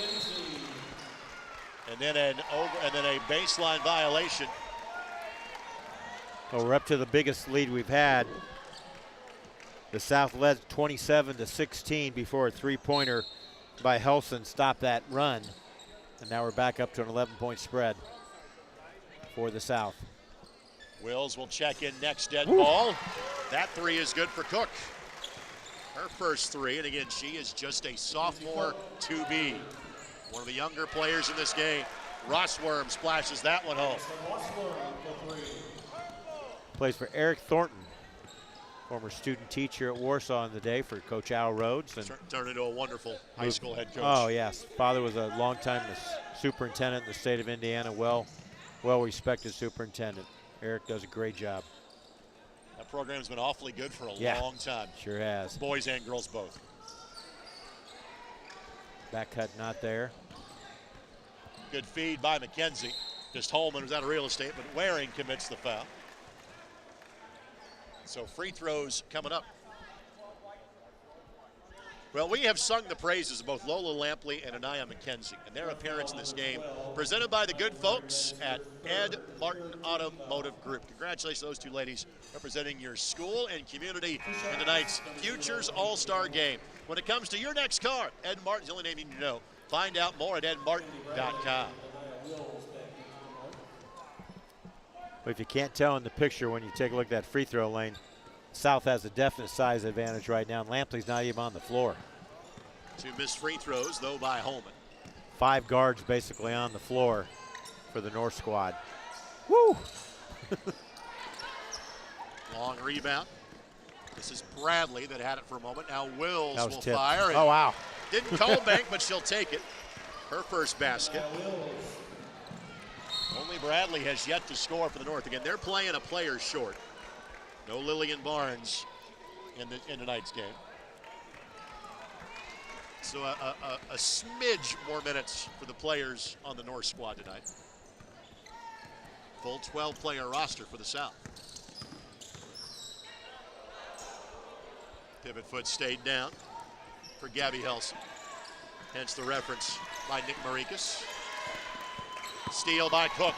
And then a baseline violation. Well, we're up to the biggest lead we've had. The South led 27-16 before a 3-pointer by Helson stopped that run. And now we're back up to an 11-point spread for the South. Wills will check in next, dead ball. That 3 is good for Cook. Her first 3, and again, she is just a sophomore to be. One of the younger players in this game. Rossworm splashes that one home. Plays for Eric Thornton, former student teacher at Warsaw in the day for Coach Al Rhodes. And turned into a wonderful high school head coach. Oh, yes. Father was a longtime superintendent in the state of Indiana, well-respected superintendent. Eric does a great job. That program's been awfully good for a long time. Sure has. Boys and girls both. Back cut not there. Good feed by McKenzie. Just Holman was out of real estate, but Waring commits the foul. So free throws coming up. Well, we have sung the praises of both Lola Lampley and Anaya McKenzie and their appearance in this game, presented by the good folks at Ed Martin Automotive Group. Congratulations to those 2 ladies representing your school and community in tonight's Futures All-Star Game. When it comes to your next car, Ed Martin's the only name you need to know. Find out more at edmartin.com. But if you can't tell in the picture when you take a look at that free throw lane, South has a definite size advantage right now, and Lampley's not even on the floor. 2 missed free throws, though, by Holman. 5 guards basically on the floor for the North squad. Woo! Long rebound. This is Bradley that had it for a moment. Now Wills will tipped. fire. Oh, wow. Didn't call bank, but she'll take it. Her first basket. Bradley has yet to score for the North. Again, they're playing a player short. No Lillian Barnes in tonight's game. So a smidge more minutes for the players on the North squad tonight. Full 12-player roster for the South. Pivot foot stayed down for Gabby Helson. Hence the reference by Nick Marikas. Steal by Cook.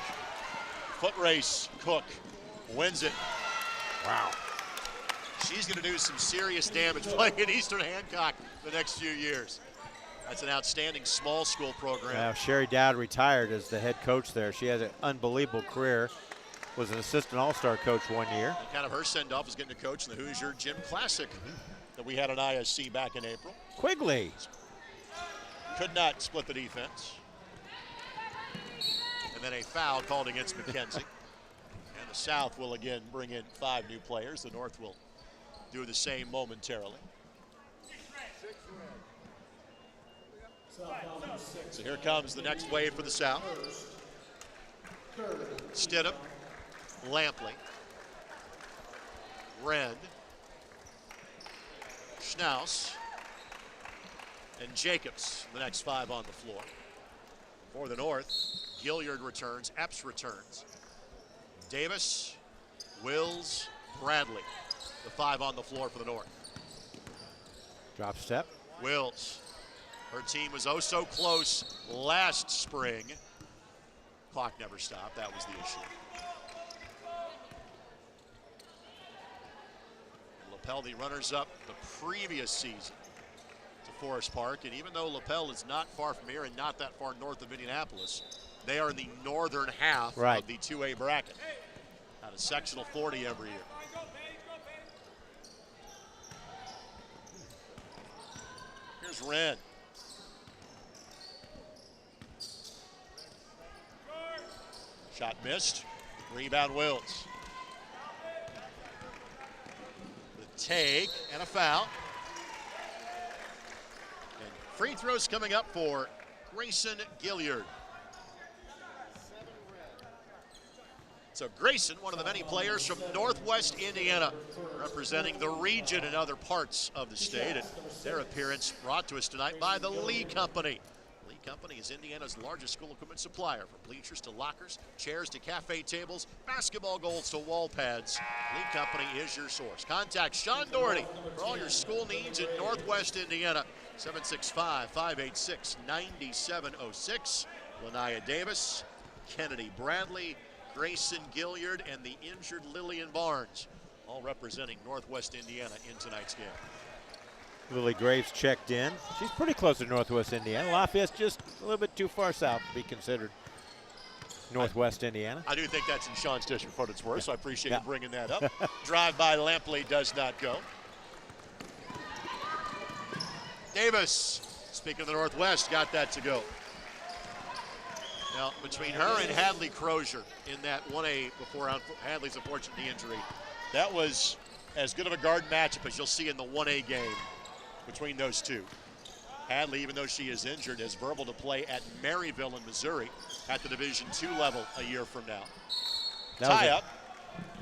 Foot race. Cook wins it. Wow. She's going to do some serious damage playing at Eastern Hancock the next few years. That's an outstanding small school program. Yeah, Sherry Dowd retired as the head coach there. She has an unbelievable career. Was an assistant all-star coach one year. And kind of her send-off is getting to coach in the Hoosier Gym Classic that we had at ISC back in April. Quigley. Could not split the defense. And then a foul called against McKenzie. And the South will again bring in 5 new players. The North will do the same momentarily. So here comes the next wave for the South. Stidham, Lampley, Rend, Schnaus, and Jacobs, the next 5 on the floor. For the North, Gilliard returns, Epps returns. Davis, Wills, Bradley, the 5 on the floor for the North. Drop step. Wills. Her team was oh so close last spring. Clock never stopped. That was the issue. LaPel, the runners-up the previous season to Forest Park. And even though LaPel is not far from here and not that far north of Indianapolis, they are in the northern half of the 2A bracket. Out of sectional 40 every year. Here's Wren. Shot missed. Rebound Wills. The take and a foul. And free throws coming up for Grayson Gilliard. So Grayson, one of the many players from Northwest Indiana, representing the region and other parts of the state. And their appearance brought to us tonight by the Lee Company. Lee Company is Indiana's largest school equipment supplier, from bleachers to lockers, chairs to cafe tables, basketball goals to wall pads. Lee Company is your source. Contact Sean Doherty for all your school needs in Northwest Indiana. 765-586-9706. Lania Davis, Kennedy Bradley, Grayson Gilliard, and the injured Lillian Barnes, all representing Northwest Indiana in tonight's game. Lily Graves checked in. She's pretty close to Northwest Indiana. Lafayette's just a little bit too far south to be considered Northwest Indiana. I do think that's in Sean's district for what it's worth, so I appreciate you bringing that up. Drive by Lampley does not go. Davis, speaking of the Northwest, got that to go. Now, between her and Hadley Crozier in that 1A before Hadley's unfortunate knee injury, that was as good of a guard matchup as you'll see in the 1A game between those two. Hadley, even though she is injured, is verbal to play at Maryville in Missouri at the Division II level a year from now. Tie-up.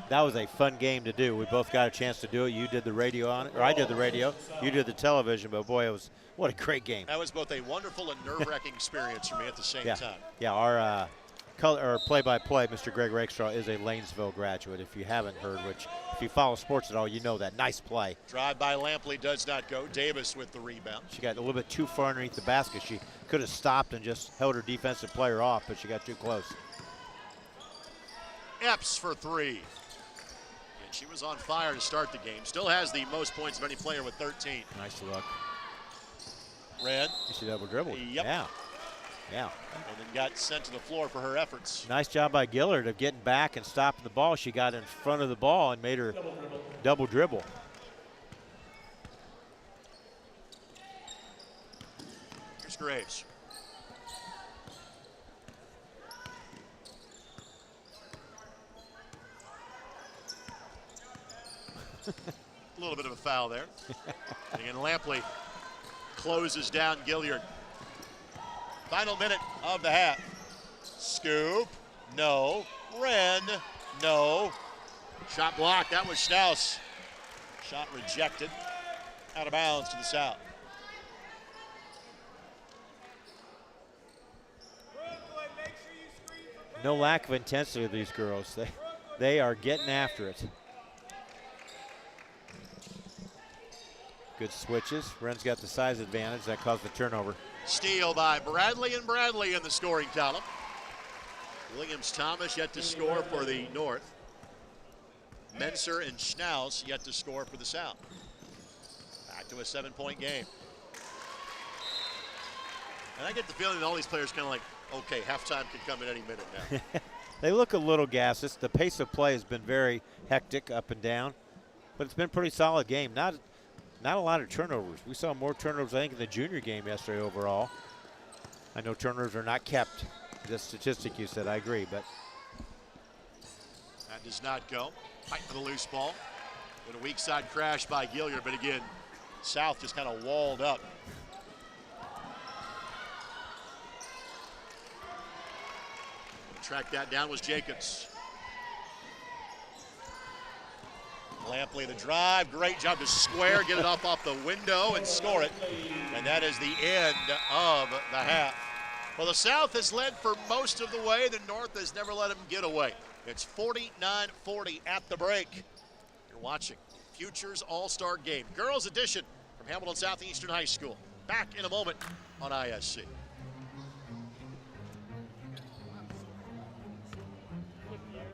That was a fun game to do. We both got a chance to do it. You did the radio on it, or I did the radio. You did the television, but boy, what a great game. That was both a wonderful and nerve-wracking experience for me at the same time. Yeah, our play-by-play, Mr. Greg Rakestraw, is a Lanesville graduate. If you haven't heard, which if you follow sports at all, you know that. Nice play. Drive by Lampley does not go. Davis with the rebound. She got a little bit too far underneath the basket. She could have stopped and just held her defensive player off, but she got too close. Epps for 3. And she was on fire to start the game. Still has the most points of any player with 13. Nice look. Red. She double dribbled. Yep. Yeah. And then got sent to the floor for her efforts. Nice job by Gillard of getting back and stopping the ball. She got in front of the ball and made her double dribble. Here's Graves. A little bit of a foul there. And Lampley closes down Gilliard. Final minute of the half. Scoop, No. Wren. No. Shot blocked. That was Schnaus. Shot rejected. Out of bounds to the south. No lack of intensity of these girls. They are getting after it. Good switches. Wren's got the size advantage. That caused the turnover. Steal by Bradley, and Bradley in the scoring column. Williams-Thomas yet to score for the North. Menser and Schnaus yet to score for the South. Back to a 7-point game. And I get the feeling that all these players kind of like, okay, halftime can come at any minute now. They look a little gaseous. The pace of play has been very hectic up and down, but it's been a pretty solid game. Not a lot of turnovers. We saw more turnovers, I think, in the junior game yesterday overall. I know turnovers are not kept. The statistic you said, I agree, but. That does not go. Fight for the loose ball. With a weak side crash by Gilliard, but again, South just kind of walled up. Track that down was Jacobs. Lampley the drive, great job to square, get it off the window and score it. And that is the end of the half. Well, the South has led for most of the way. The North has never let them get away. It's 49-40 at the break. You're watching Futures All-Star Game, girls edition from Hamilton Southeastern High School. Back in a moment on ISC.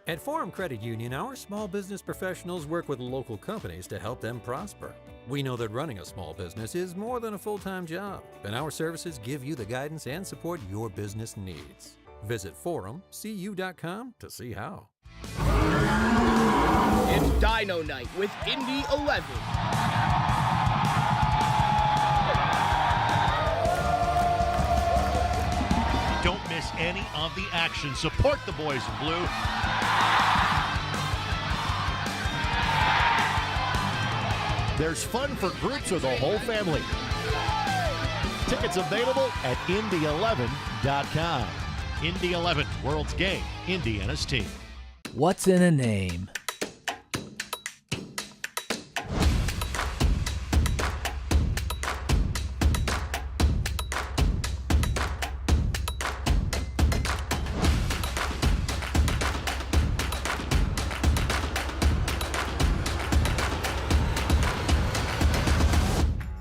At Forum Credit Union, our small business professionals work with local companies to help them prosper. We know that running a small business is more than a full-time job, and our services give you the guidance and support your business needs. Visit forumcu.com to see how. It's Dino Night with Indy 11. Don't miss any of the action. Support the boys in blue. There's fun for groups or the whole family. Tickets available at Indy11.com. Indy 11, World's Game, Indiana's team. What's in a name?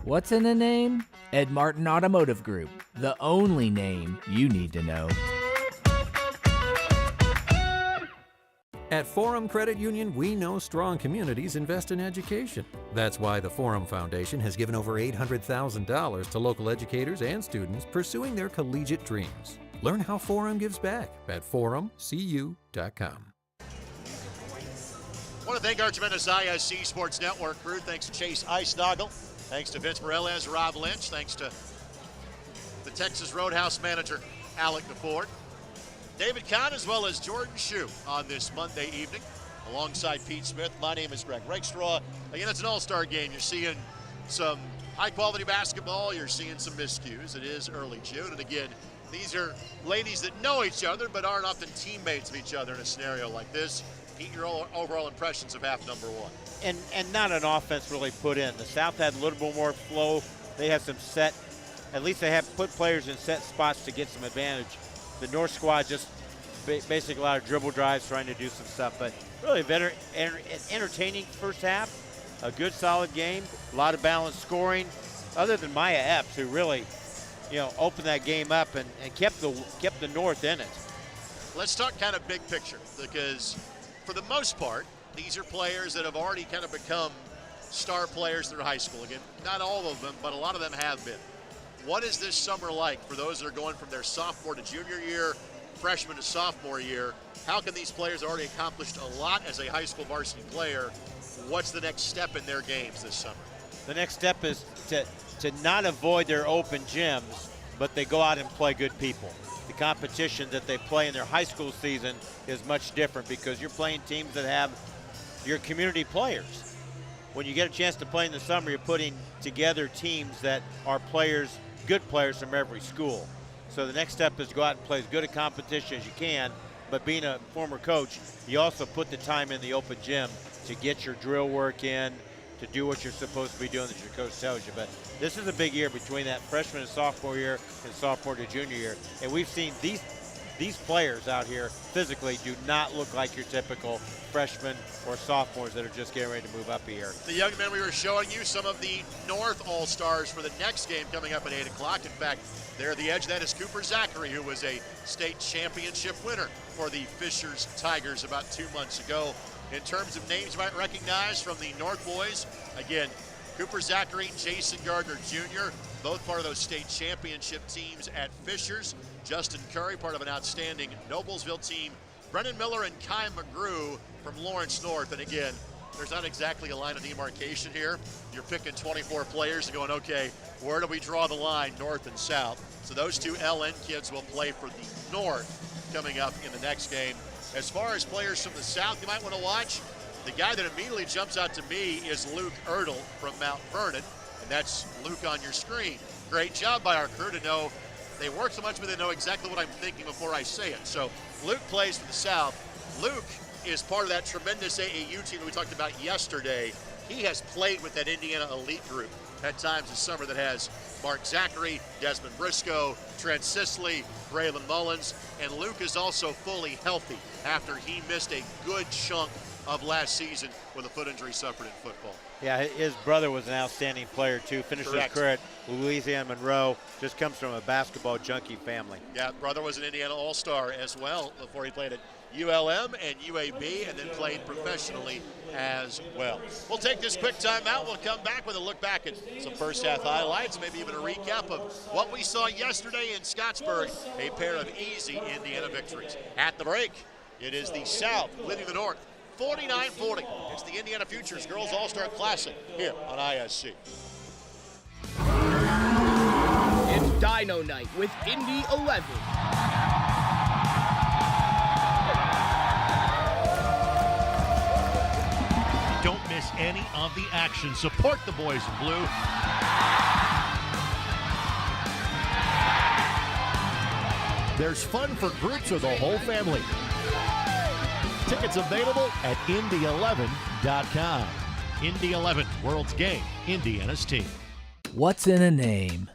What's in a name? Ed Martin Automotive Group, the only name you need to know. At Forum Credit Union, we know strong communities invest in education. That's why the Forum Foundation has given over $800,000 to local educators and students pursuing their collegiate dreams. Learn how Forum gives back at forumcu.com. I want to thank our tremendous ISC Sports Network crew. Thanks to Chase Eisnagel. Thanks to Vince Morales, Rob Lynch. Thanks to the Texas Roadhouse manager, Alec DeFord. David Kahn, as well as Jordan Shue on this Monday evening, alongside Pete Smith. My name is Greg Rakestraw. Again, it's an all-star game. You're seeing some high-quality basketball. You're seeing some miscues. It is early June. And again, these are ladies that know each other but aren't often teammates of each other in a scenario like this. Pete, your overall impressions of half number one. And not an offense really put in. The South had a little bit more flow. They have some set, at least they have put players in set spots to get some advantage. The North squad just basically a lot of dribble drives trying to do some stuff, but really better, entertaining first half, a good solid game, a lot of balanced scoring, other than Maya Epps, who really, opened that game up and kept the North in it. Let's talk kind of big picture, because for the most part, these are players that have already kind of become star players through high school. Again, not all of them, but a lot of them have been. What is this summer like for those that are going from their sophomore to junior year, freshman to sophomore year? How can these players already accomplished a lot as a high school varsity player? What's the next step in their games this summer? The next step is to not avoid their open gyms, but they go out and play good people. The competition that they play in their high school season is much different because you're playing teams that have your community players. When you get a chance to play in the summer, you're putting together teams that are players, good players from every school. So the next step is to go out and play as good a competition as you can but being a former coach, you also put the time in the open gym to get your drill work in, to do what you're supposed to be doing that your coach tells you. But this is a big year between that freshman and sophomore year and sophomore to junior year. And we've seen these players out here physically do not look like your typical freshmen or sophomores that are just getting ready to move up a year. The young men we were showing you, some of the North All-Stars for the next game coming up at 8 o'clock. In fact, there at the edge, that is Cooper Zachary, who was a state championship winner for the Fishers Tigers about 2 months ago. In terms of names you might recognize from the North boys, again, Cooper Zachary, Jason Gardner Jr., both part of those state championship teams at Fishers. Justin Curry, part of an outstanding Noblesville team. Brennan Miller and Kai McGrew from Lawrence North. And again, there's not exactly a line of demarcation here. You're picking 24 players and going, okay, where do we draw the line, north and south? So those two LN kids will play for the North coming up in the next game. As far as players from the South you might want to watch, the guy that immediately jumps out to me is Luke Erdl from Mount Vernon, and that's Luke on your screen. Great job by our crew to know they work so much, but they know exactly what I'm thinking before I say it. So Luke plays for the South. Luke is part of that tremendous AAU team that we talked about yesterday. He has played with that Indiana elite group at times this summer that has Mark Zachary, Desmond Briscoe, Trent Sisley, Braylon Mullins, and Luke is also fully healthy after he missed a good chunk of last season with a foot injury suffered in football. Yeah, his brother was an outstanding player too. Finished his career at Louisiana Monroe. Just comes from a basketball junkie family. Yeah, brother was an Indiana All-Star as well before he played at ULM and UAB and then played professionally as well. We'll take this quick timeout. We'll come back with a look back at some first half highlights, maybe even a recap of what we saw yesterday in Scottsburg, a pair of easy Indiana victories. At the break, it is the South leading the North 49-40. It's the Indiana Futures Girls All-Star Classic here on ISC. It's Dino Night with Indy 11. Don't miss any of the action. Support the boys in blue. There's fun for groups or the whole family. Tickets available at Indy11.com. Indy 11, World's Game, Indiana's team. What's in a name?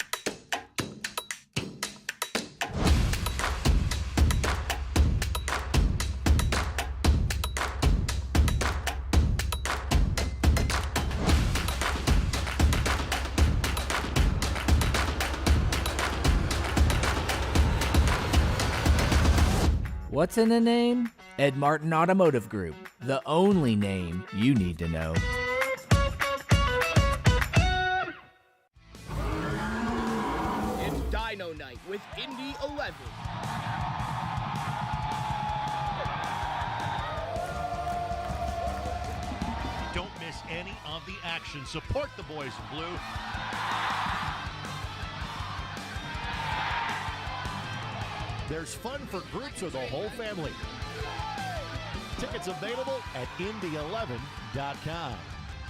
What's in a name? Ed Martin Automotive Group, the only name you need to know. It's Dino Night with Indy 11. Don't miss any of the action. Support the boys in blue. There's fun for groups or the whole family. Tickets available at Indy11.com.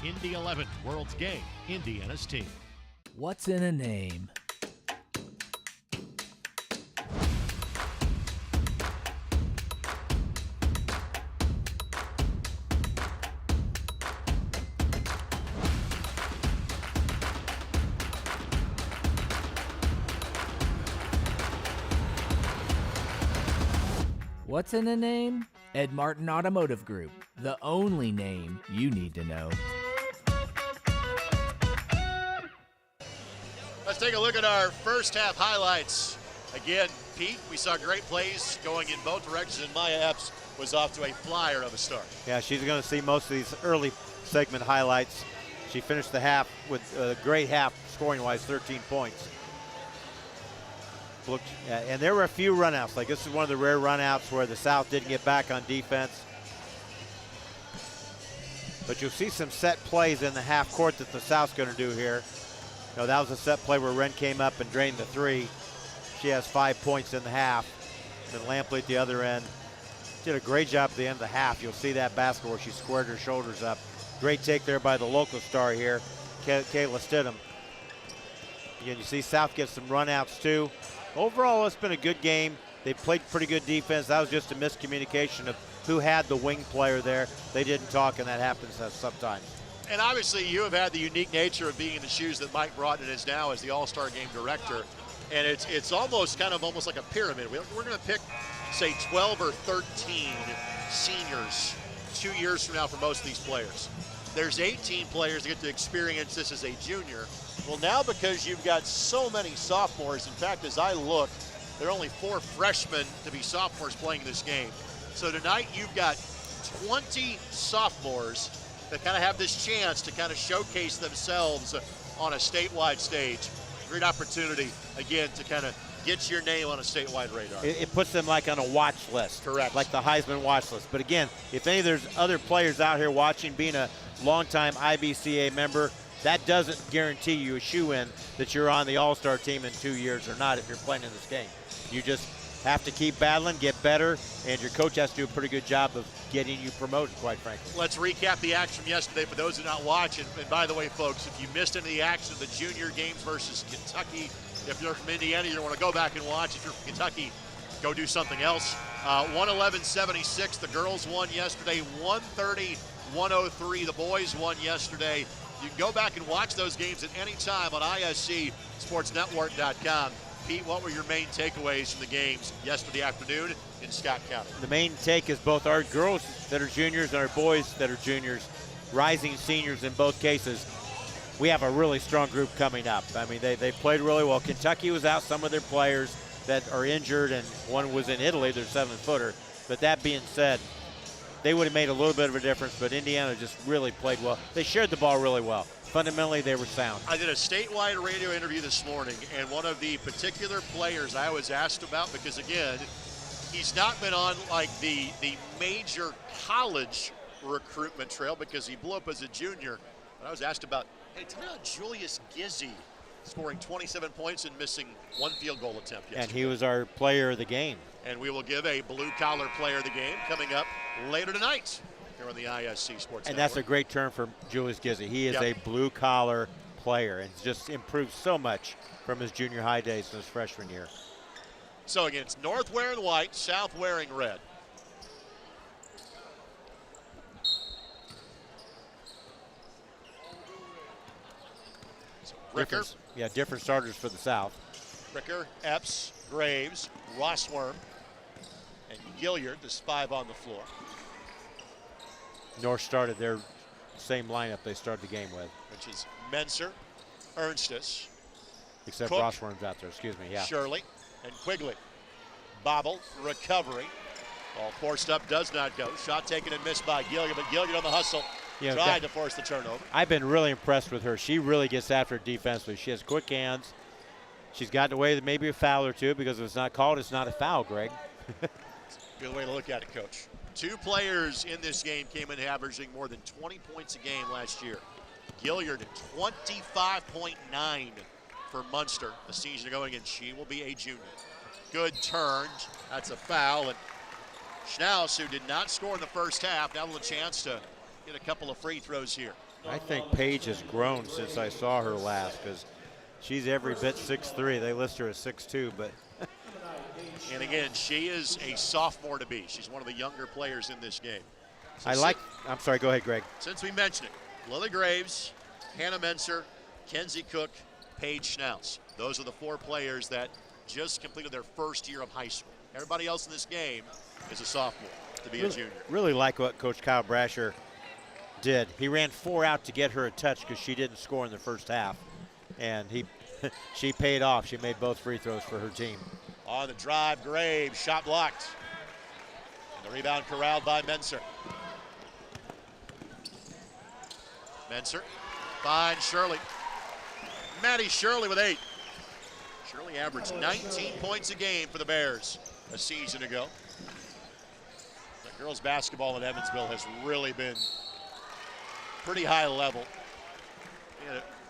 Indy 11, World's Game, Indiana's team. What's in a name? What's in a name? Ed Martin Automotive Group, the only name you need to know. Let's take a look at our first half highlights. Again, Pete, we saw great plays going in both directions, and Maya Epps was off to a flyer of a start. Yeah, she's going to see most of these early segment highlights. She finished the half with a great half, scoring-wise, 13 points. And there were a few runouts. Like, this is one of the rare runouts where the South didn't get back on defense. But you'll see some set plays in the half court that the South's going to do here. You know, that was a set play where Wren came up and drained the three. She has 5 points in the half. Then Lampley at the other end did a great job at the end of the half. You'll see that basket where she squared her shoulders up. Great take there by the local star here, Kayla Stidham. Again, you see South get some runouts too. Overall, it's been a good game. They played pretty good defense. That was just a miscommunication of who had the wing player there. They didn't talk, and that happens sometimes. And obviously you have had the unique nature of being in the shoes that Mike Broughton is now as the All-Star Game director. And it's almost like a pyramid. We're going to pick, say, 12 or 13 seniors 2 years from now for most of these players. There's 18 players that get to experience this as a junior. Well, now because you've got so many sophomores, in fact, as I look, there are only 4 freshmen to be sophomores playing this game. So tonight you've got 20 sophomores that kind of have this chance to kind of showcase themselves on a statewide stage. Great opportunity, again, to kind of get your name on a statewide radar. It puts them like on a watch list. Correct. Like the Heisman watch list. But again, if there's other players out here watching, being a longtime IBCA member, that doesn't guarantee you a shoe-in that you're on the All-Star team in 2 years or not if you're playing in this game. You just have to keep battling, get better, and your coach has to do a pretty good job of getting you promoted, quite frankly. Let's recap the action from yesterday for those who are not watching. And by the way, folks, if you missed any of the action of the junior games versus Kentucky, if you're from Indiana, you want to go back and watch. If you're from Kentucky, go do something else. 111-76, the girls won yesterday. 130-103, the boys won yesterday. You can go back and watch those games at any time on ISCSportsNetwork.com. Pete, what were your main takeaways from the games yesterday afternoon in Scott County? The main take is both our girls that are juniors and our boys that are juniors, rising seniors in both cases. We have a really strong group coming up. I mean, they played really well. Kentucky was out some of their players that are injured, and one was in Italy, their 7-footer. But that being said, they would have made a little bit of a difference, but Indiana just really played well. They shared the ball really well. Fundamentally, they were sound. I did a statewide radio interview this morning, and one of the particular players I was asked about, because again, he's not been on like the major college recruitment trail because he blew up as a junior. But I was asked about, hey, tell me about Julius Gizzi scoring 27 points and missing 1 field goal attempt yesterday. And he was our player of the game. And we will give a blue-collar player of the game coming up later tonight here on the ISC Sports And Network. that's a great term for Julius Gizzi. He is a blue-collar player and just improved so much from his junior high days to his freshman year. So again, it's North wearing white, South wearing red. So Ricker. Different starters for the South. Ricker, Epps, Graves, Rossworm, and Gilliard. There's 5 on the floor. North started their same lineup they started the game with. Which is Menser, Ernstis. Except Cook, Rossworm's out there, excuse me, Shirley, and Quigley. Bobble, recovery. Ball forced up, does not go. Shot taken and missed by Gilliard, but Gilliard on the hustle. Tried to force the turnover. I've been really impressed with her. She really gets after it defensively. She has quick hands. She's gotten away with maybe a foul or two because if it's not called, it's not a foul, Greg. Good way to look at it, Coach. 2 players in this game came in averaging more than 20 points a game last year. Gilliard at 25.9 for Munster a season ago, and she will be a junior. Good turn. That's a foul. And Schnaus, who did not score in the first half, now with a chance to get a couple of free throws here. I think Paige has grown since I saw her last because she's every bit 6'3". They list her as 6'2", but. And again, she is a sophomore to be. She's one of the younger players in this game. So I'm sorry, go ahead, Greg. Since we mentioned it, Lily Graves, Hannah Menser, Kenzie Cook, Paige Schnaus. Those are the 4 players that just completed their first year of high school. Everybody else in this game is a sophomore to be a junior. Really like what Coach Kyle Brasher did. He ran 4 out to get her a touch because she didn't score in the first half. And she paid off. She made both free throws for her team. On the drive, Graves, shot blocked. And the rebound corralled by Menser. Menser finds Shirley. Maddie Shirley with 8. Shirley averaged 19 points a game for the Bears a season ago. The girls basketball in Evansville has really been pretty high level.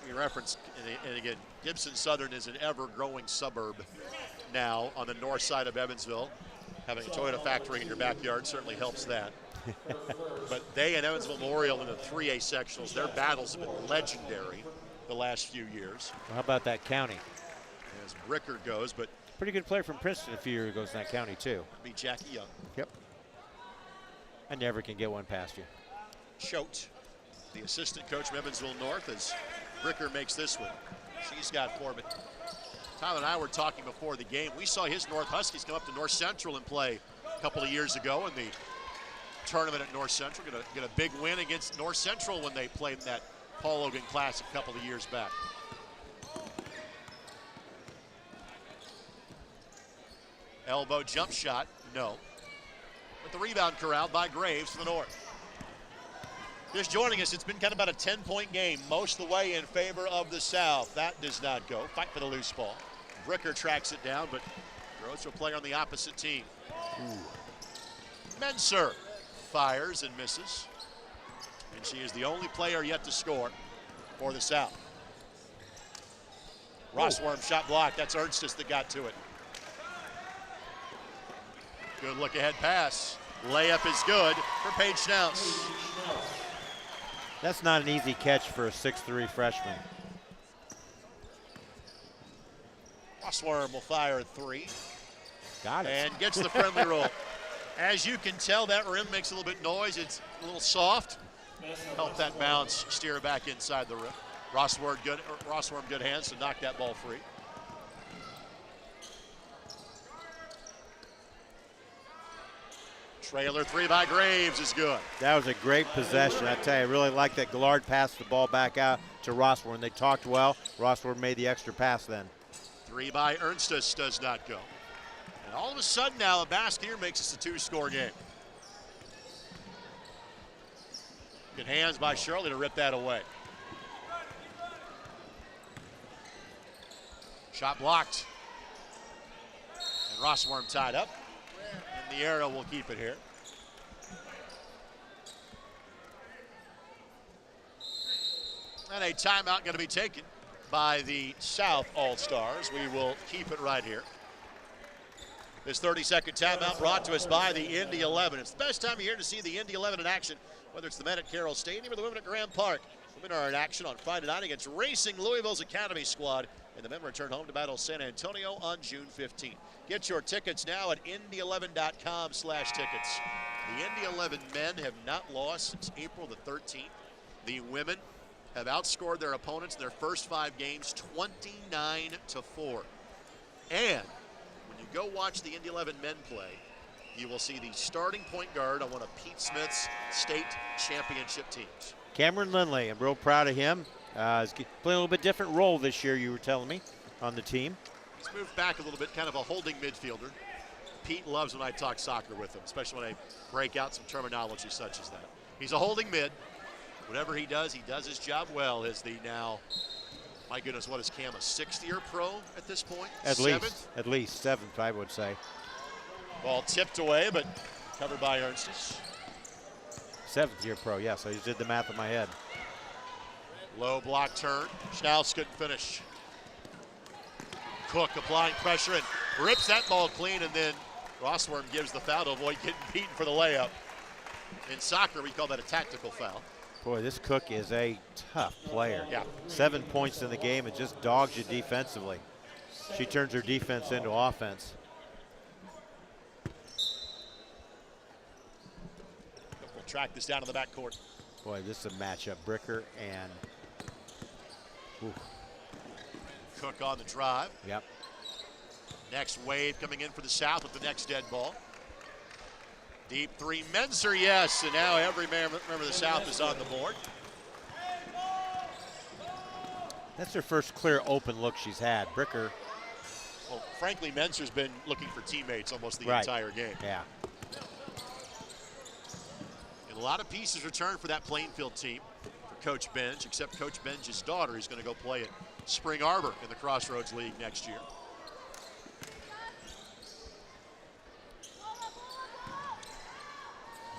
We referenced, and again, Gibson Southern is an ever-growing suburb now on the north side of Evansville. Having a Toyota factory in your backyard certainly helps that. But they and Evansville Memorial in the 3A sectionals, their battles have been legendary the last few years. Well, how about that county? As Ricker goes, but Pretty good player from Princeton a few years ago in that county, too. That'd be Jackie Young. Yep. I never can get one past you. Choate, the assistant coach from Evansville North, as Bricker makes this one. She's got 4, but Tyler and I were talking before the game. We saw his North Huskies come up to North Central and play a couple of years ago in the tournament at North Central. Get a big win against North Central when they played in that Paul Logan Classic a couple of years back. Elbow jump shot, no. But the rebound corralled by Graves for the North. Just joining us, it's been kind of about a 10-point game, most of the way in favor of the South. That does not go. Fight for the loose ball. Bricker tracks it down, but throws to a player on the opposite team. Menser fires and misses. And she is the only player yet to score for the South. Rossworm shot blocked. That's Ernstus that got to it. Good look ahead pass. Layup is good for Paige Schnauz. That's not an easy catch for a 6'3" freshman. Rossworm will fire a 3. Got it. And gets the friendly roll. As you can tell, that rim makes a little bit noise. It's a little soft. Help that bounce steer back inside the rim. Rossworm good hands to knock that ball free. Trailer 3 by Graves is good. That was a great possession. I tell you, I really like that Gillard passed the ball back out to Rossworm. They talked well. Rossworm made the extra pass then. 3 by Ernstus does not go. And all of a sudden now, a basket here makes us a 2-score game. Good hands by Shirley to rip that away. Shot blocked. And Rossworm tied up. And the arrow will keep it here. And a timeout going to be taken by the South All-Stars. We will keep it right here. This 30-second timeout brought to us by the Indy 11. It's the best time of year to see the Indy 11 in action, whether it's the men at Carroll Stadium or the women at Graham Park. Women are in action on Friday night against Racing Louisville's Academy squad, and the men return home to battle San Antonio on June 15th. Get your tickets now at indy11.com/tickets. The Indy 11 men have not lost since April the 13th. The women have outscored their opponents in their first 5 games 29-4. And when you go watch the Indy 11 men play, you will see the starting point guard on one of Pete Smith's state championship teams. Cameron Lindley, I'm real proud of him. He's playing a little bit different role this year, you were telling me, on the team. He's moved back a little bit, kind of a holding midfielder. Pete loves when I talk soccer with him, especially when I break out some terminology such as that. He's a holding mid. Whatever he does his job well as the now, my goodness, what is Cam, a 6th-year pro at this point? At least 7th, I would say. Ball tipped away, but covered by Ernstus. 7th-year pro, yeah, so he did the math in my head. Low block turn. Schnauz couldn't finish. Cook applying pressure and rips that ball clean, and then Rossworm gives the foul to avoid getting beaten for the layup. In soccer, we call that a tactical foul. Boy, this Cook is a tough player. Yeah. 7 points in the game and just dogs you defensively. She turns her defense into offense. We'll track this down to the backcourt. Boy, this is a matchup. Bricker and Cook on the drive. Yep. Next wave coming in for the South with the next dead ball. Deep 3, Menser, yes, and now every member of the South is on the board. That's her first clear open look she's had. Bricker. Well, frankly, Menser's been looking for teammates almost the entire game. Yeah. And a lot of pieces returned for that Plainfield team for Coach Benj, except Coach Benj's daughter is going to go play at Spring Arbor in the Crossroads League next year.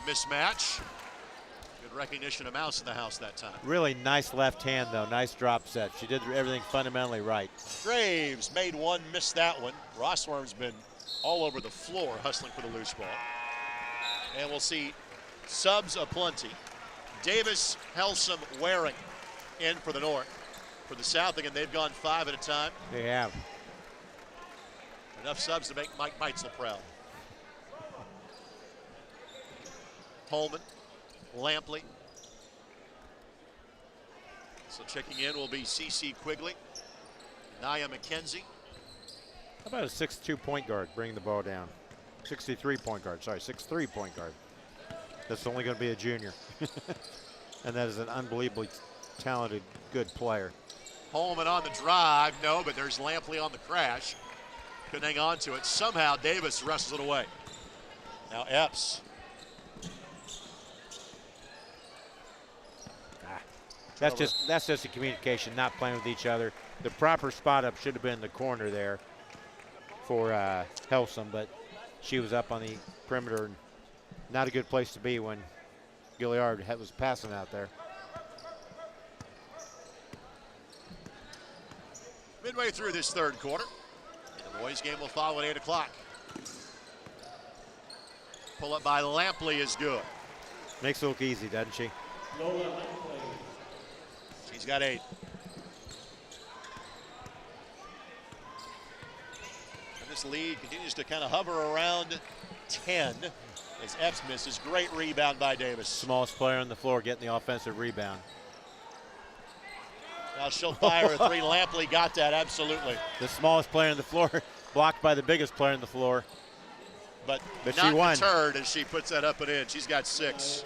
Mismatch. Good recognition of Mouse in the house that time. Really nice left hand, though. Nice drop set. She did everything fundamentally right. Graves made one, missed that one. Rossworm's been all over the floor hustling for the loose ball. And we'll see subs aplenty. Davis, Helsum, Waring in for the North. For the South, again, they've gone 5 at a time. They have. Enough subs to make Mike Meitzel proud. Holman, Lampley. So checking in will be CeCe Quigley, Nia McKenzie. How about a 6'2" point guard bringing the ball down? 63 point guard, sorry, 6'3" point guard. That's only going to be a junior. And that is an unbelievably talented, good player. Holman on the drive, no, but there's Lampley on the crash. Couldn't hang on to it. Somehow Davis wrestles it away. Now Epps. That's just a communication, not playing with each other. The proper spot up should have been in the corner there for Helsum, but she was up on the perimeter. Not a good place to be when Gilliard was passing out there. Midway through this third quarter. And the boys' game will follow at 8 o'clock. Pull up by Lampley is good. Makes it look easy, doesn't she? Lola Lampley. She's got 8. And this lead continues to kind of hover around 10 as Epps misses. Great rebound by Davis. Smallest player on the floor getting the offensive rebound. Now she'll fire a 3. Lampley got that, absolutely. The smallest player on the floor blocked by the biggest player on the floor. But she not won. deterred as she puts that up and in. She's got 6.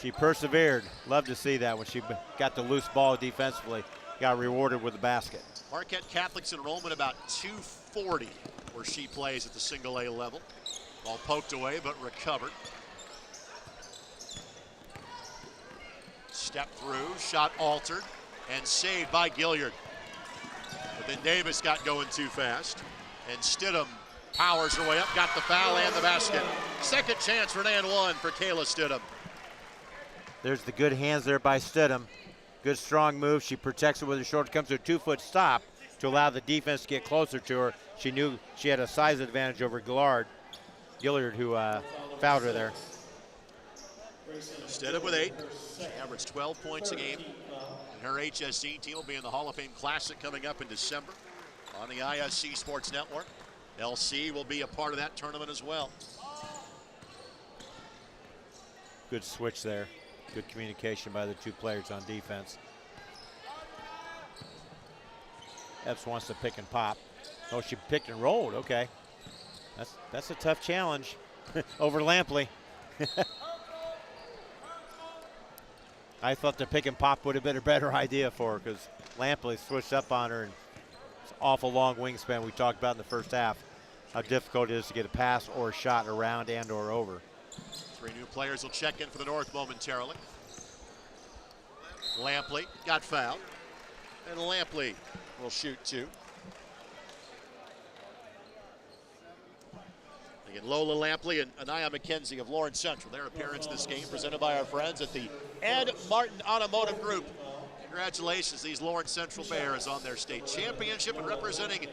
She persevered. Love to see that when she got the loose ball defensively. Got rewarded with a basket. Marquette Catholic's enrollment about 240 where she plays at the single A level. Ball poked away but recovered. Step through, shot altered, and saved by Gilliard. But then Davis got going too fast, and Stidham powers her way up, got the foul and the basket. Second chance for an and one for Kayla Stidham. There's the good hands there by Stidham. Good strong move. She protects it with her shoulder. Comes to a 2-foot stop to allow the defense to get closer to her. She knew she had a size advantage over Gilliard, who fouled her there. Stidham with 8. She averaged 12 points a game. And her HSC team will be in the Hall of Fame Classic coming up in December on the ISC Sports Network. LC will be a part of that tournament as well. Good switch there. Good communication by the two players on defense. Epps wants to pick and pop. Oh, she picked and rolled. Okay. That's a tough challenge over Lampley. I thought the pick and pop would have been a better idea for her because Lampley switched up on her, and it's an awful long wingspan we talked about in the first half. How difficult it is to get a pass or a shot around and or over. 3 new players will check in for the North momentarily. Lampley got fouled, and Lampley will shoot 2. Again, Lola Lampley and Nia McKenzie of Lawrence Central. Their appearance in this game presented by our friends at the Ed Martin Automotive Group. Congratulations, these Lawrence Central Bears on their state championship and representing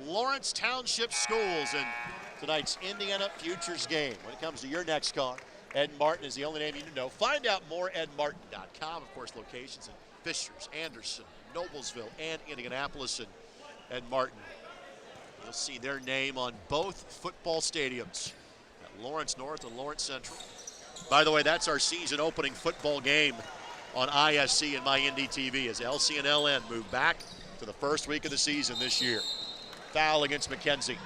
Lawrence Township Schools in tonight's Indiana Futures game. When it comes to your next car, Ed Martin is the only name you need to know. Find out more at edmartin.com. Of course, locations in Fishers, Anderson, Noblesville, and Indianapolis. And Ed Martin, you'll see their name on both football stadiums at Lawrence North and Lawrence Central. By the way, that's our season opening football game on ISC and MyNDTV as LC and LN move back to the first week of the season this year. Foul against McKenzie. And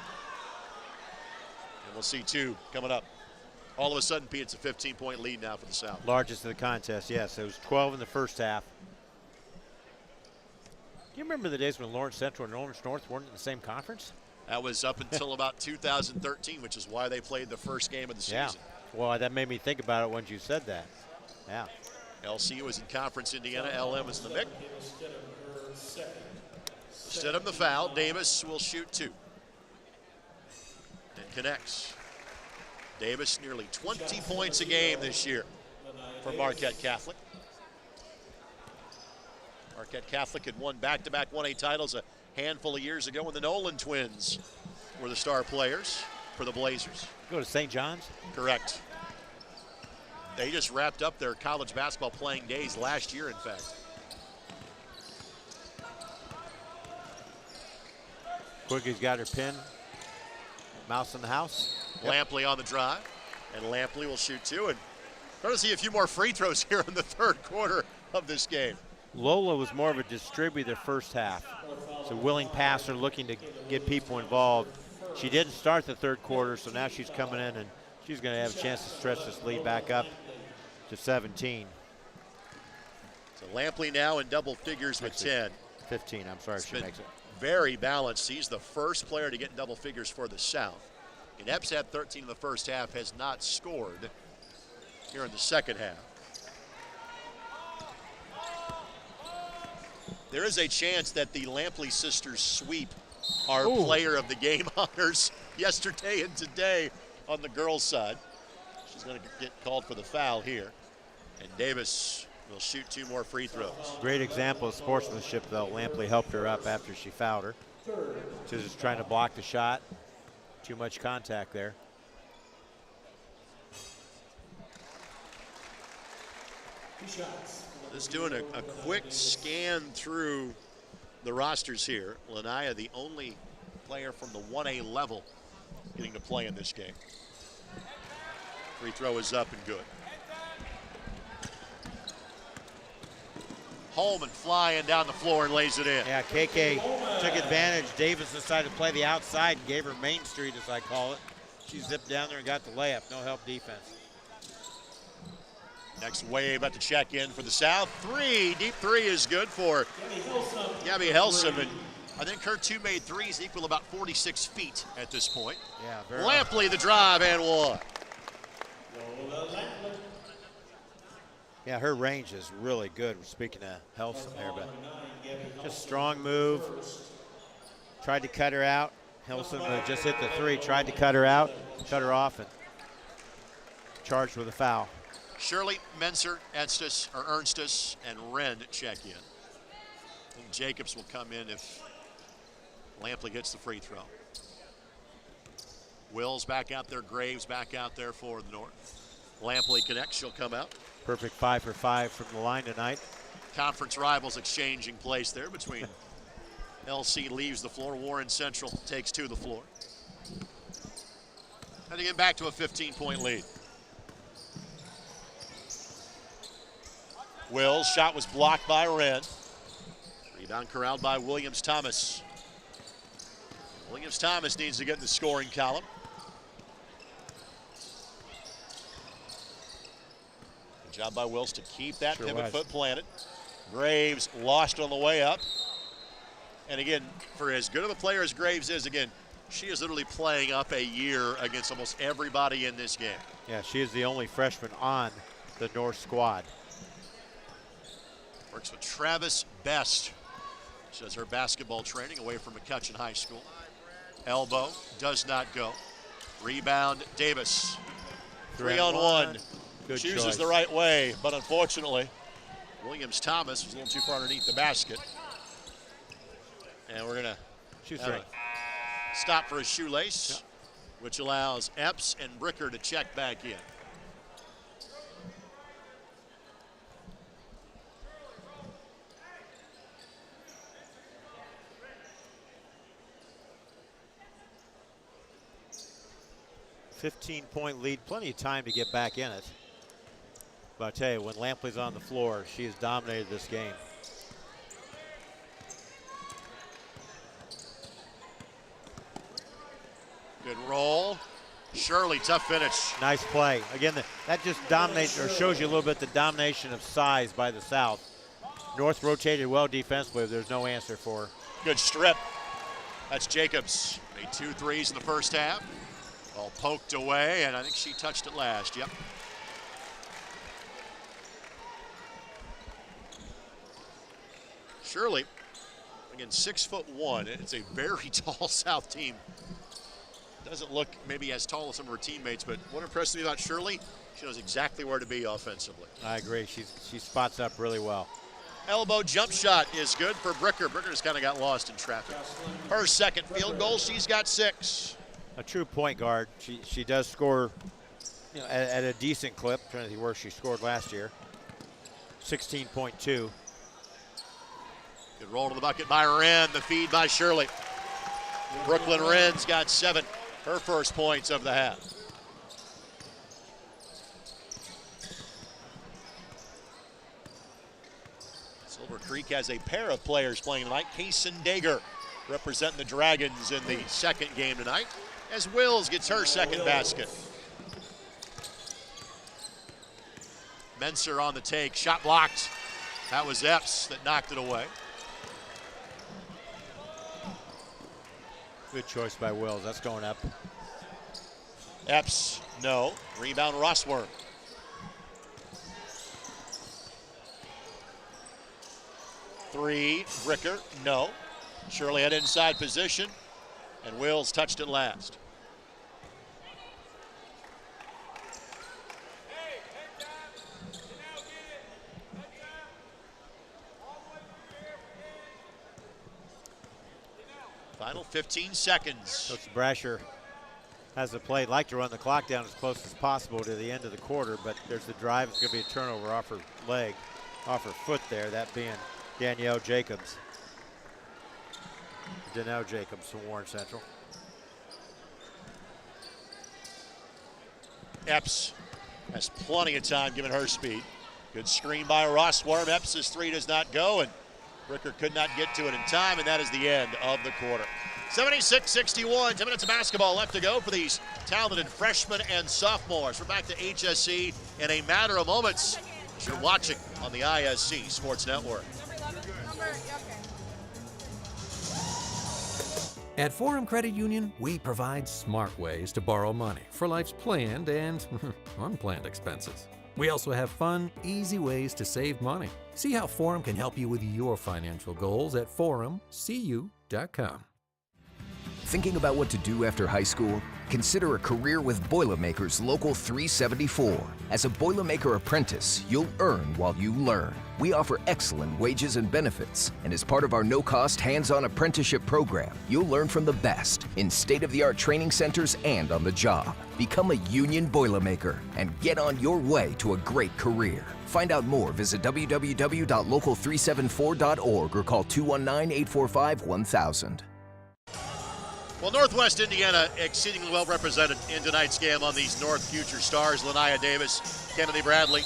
we'll see 2 coming up. All of a sudden, Pete, it's a 15-point lead now for the South. Largest of the contest, yes. It was 12 in the first half. Do you remember the days when Lawrence Central and Lawrence North weren't in the same conference? That was up until about 2013, which is why they played the first game of the season. Yeah. Well, that made me think about it when you said that. Yeah. LCU was in Conference Indiana. LM was in the mix. Stidham the foul. Davis will shoot 2. And connects. Davis nearly 20 points a game this year for Marquette Catholic. Marquette Catholic had won back-to-back 1A titles a handful of years ago when the Nolan twins were the star players for the Blazers. Go to St. John's? Correct. They just wrapped up their college basketball playing days last year, in fact. Quigley's got her pin. Mouse in the house. Lampley on the drive, and Lampley will shoot 2. And try to see a few more free throws here in the third quarter of this game. Lola was more of a distributor first half. It's a willing passer looking to get people involved. She didn't start the third quarter, so now she's coming in and she's going to have a chance to stretch this lead back up to 17. So Lampley now in double figures with 10. 15, I'm sorry, she makes it. Very balanced. He's the first player to get in double figures for the South. And Epps had 13 in the first half, has not scored here in the second half. There is a chance that the Lampley sisters sweep our player of the game honors yesterday and today on the girls' side. She's going to get called for the foul here. And Davis will shoot 2 more free throws. Great example of sportsmanship, though. Lampley helped her up after she fouled her. She was just trying to block the shot. Too much contact there. Just doing a quick scan through the rosters here. Lanaya, the only player from the 1A level getting to play in this game. Free throw is up and good. Holman flying down the floor and lays it in. Yeah, KK took advantage. Davis decided to play the outside and gave her Main Street, as I call it. She zipped down there and got the layup. No help defense. Next wave at the check in for the South. Deep three is good for Gabby Helsum. And I think her 2 made threes equal about 46 feet at this point. Yeah, very Lampley the drive and 1. Yeah, her range is really good. Speaking of Helsum there, but just strong move. Tried to cut her out. Helsum just hit the 3. Tried to cut her out, cut her off, and charged with a foul. Shirley, Menser, Ernstus, and Wren check in. And Jacobs will come in if Lampley gets the free throw. Wills back out there, Graves back out there for the North. Lampley connects, she'll come out. Perfect 5 for 5 from the line tonight. Conference rivals exchanging place there between LC leaves the floor. Warren Central takes to the floor. And again, back to a 15-point lead. Wills, shot was blocked by Wren. Rebound corralled by Williams-Thomas. Williams-Thomas needs to get in the scoring column. Good job by Wills to keep that pivot foot planted. Graves lost on the way up. And again, for as good of a player as Graves is, again, she is literally playing up a year against almost everybody in this game. Yeah, she is the only freshman on the North squad. Works with Travis Best. She does her basketball training away from McCutcheon High School. Elbow does not go. Rebound, Davis. 3-on-1. Chooses choice. the right way, but unfortunately, Williams-Thomas was a little too far underneath the basket. And we're going to stop for a shoelace, which allows Epps and Bricker to check back in. .5 lead, plenty of time to get back in it. But I tell you, when Lampley's on the floor, she has dominated this game. Good roll. Shirley, tough finish. Nice play. Again, that just dominates or shows you a little bit the domination of size by the South. North rotated well defensively. There's no answer for her. Good strip. That's Jacobs. Made 2 threes in the first half. All poked away, and I think she touched it last. Yep. Shirley, again, 6'1". It's a very tall South team. Doesn't look maybe as tall as some of her teammates, but what impressed me about Shirley, she knows exactly where to be offensively. I agree. She spots up really well. Elbow jump shot is good for Bricker. Bricker just kind of got lost in traffic. Her second field goal, she's got 6. A true point guard. She does score, you know, at a decent clip. I'm trying to think where she scored last year. 16.2. Good roll to the bucket by Wren. The feed by Shirley. Brooklyn Wren's got 7, her first points of the half. Silver Creek has a pair of players playing tonight. Kaysen Dager representing the Dragons in the second game tonight, as Wills gets her second basket. Menser on the take, shot blocked. That was Epps that knocked it away. Good choice by Wills. That's going up. Epps, no. Rebound, Rossworm. Three, Ricker, no. Shirley had inside position, and Wills touched it last. Final 15 seconds. Coach Brasher has the play. Like to run the clock down as close as possible to the end of the quarter, but there's the drive. It's going to be a turnover off her leg, off her foot there, that being Danielle Jacobs. Danielle Jacobs from Warren Central. Epps has plenty of time given her speed. Good screen by Rossworm. Epps' three does not go, and Ricker could not get to it in time, and that is the end of the quarter. 76-61, 10 minutes of basketball left to go for these talented freshmen and sophomores. We're back to HSC in a matter of moments as you're watching on the ISC Sports Network. At Forum Credit Union, we provide smart ways to borrow money for life's planned and unplanned expenses. We also have fun, easy ways to save money. See how Forum can help you with your financial goals at forumcu.com. Thinking about what to do after high school? Consider a career with Boilermakers Local 374. As a Boilermaker apprentice, you'll earn while you learn. We offer excellent wages and benefits, and as part of our no-cost hands-on apprenticeship program, you'll learn from the best in state-of-the-art training centers and on the job. Become a union Boilermaker and get on your way to a great career. Find out more, visit www.local374.org or call 219-845-1000. Well, Northwest Indiana exceedingly well represented in tonight's game on these North Future Stars. Lanaya Davis, Kennedy Bradley,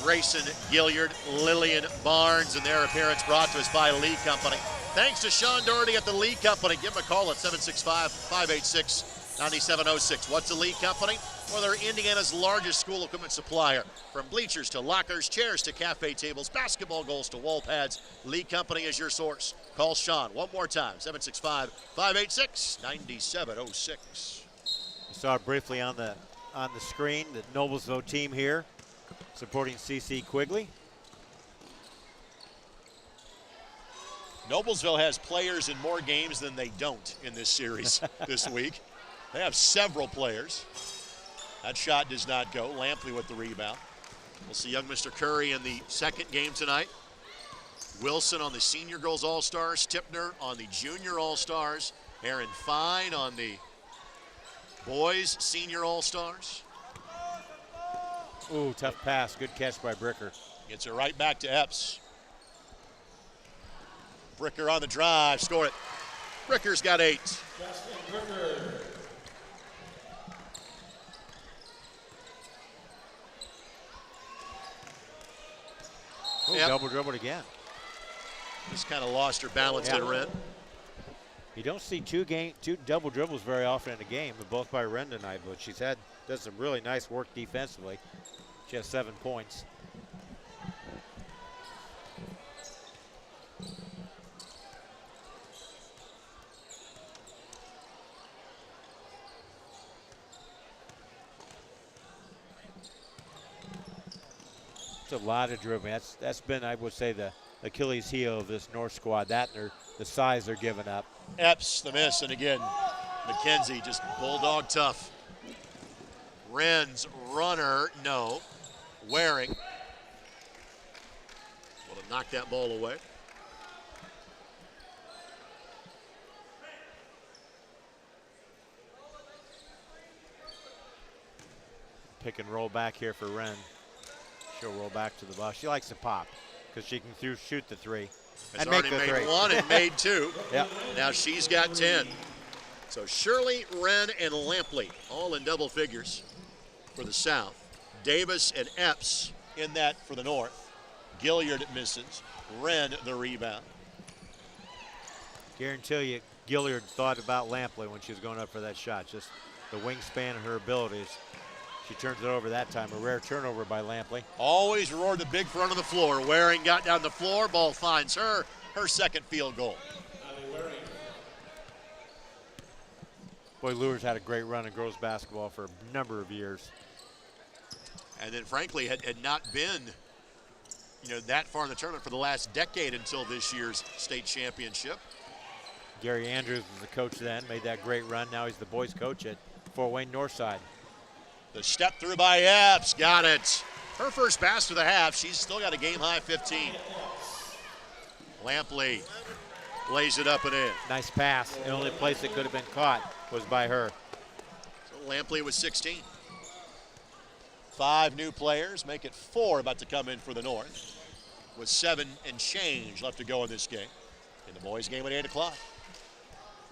Grayson Gilliard, Lillian Barnes, and their appearance brought to us by Lee Company. Thanks to Sean Doherty at the Lee Company. Give him a call at 765-586-9706. What's the Lee Company? Well, they're Indiana's largest school equipment supplier. From bleachers to lockers, chairs to cafe tables, basketball goals to wall pads, Lee Company is your source. Call Sean one more time, 765-586-9706. You saw it briefly on the screen, the Noblesville team here supporting CC Quigley. Noblesville has players in more games than they don't in this series this week. They have several players. That shot does not go. Lampley with the rebound. We'll see young Mr. Curry in the second game tonight. Wilson on the Senior Girls All-Stars. Tipner on the Junior All-Stars. Aaron Fine on the Boys Senior All-Stars. Ooh, tough pass. Good catch by Bricker. Gets it right back to Epps. Bricker on the drive. Score it. Bricker's got 8. Ooh, yep. Double dribbled again. Just kind of lost her balance at Wren. You don't see two double dribbles very often in a game, but both by Wren tonight. But she's does some really nice work defensively. She has 7 points. It's a lot of dribbling. That's been, I would say, the Achilles heel of this North squad. That and the size they're giving up. Epps the miss, and again, McKenzie just bulldog tough. Wren's runner, no. Waring will have knocked that ball away. Pick and roll back here for Wren. She'll roll back to the ball. She likes to pop because she can shoot the 3. Has And make already the made three. one and made two. Yep. Now she's got 10. So Shirley, Wren, and Lampley all in double figures for the South. Davis and Epps in that for the North. Gilliard misses. Wren the rebound. Guarantee you, Gilliard thought about Lampley when she was going up for that shot. Just the wingspan and her abilities. She turns it over that time. A rare turnover by Lampley. Always reward the big front of the floor. Waring got down the floor. Ball finds her. Her second field goal. Boy, Lures had a great run in girls basketball for a number of years. And then, frankly, had not been, that far in the tournament for the last decade until this year's state championship. Gary Andrews was the coach then, made that great run. Now he's the boys coach at Fort Wayne Northside. The step through by Epps, got it. Her first pass of the half, she's still got a game-high 15. Lampley lays it up and in. Nice pass. The only place it could have been caught was by her. So Lampley was 16. 5 new players, make it 4 about to come in for the North, with 7 and change left to go in this game. In the boys' game at 8 o'clock.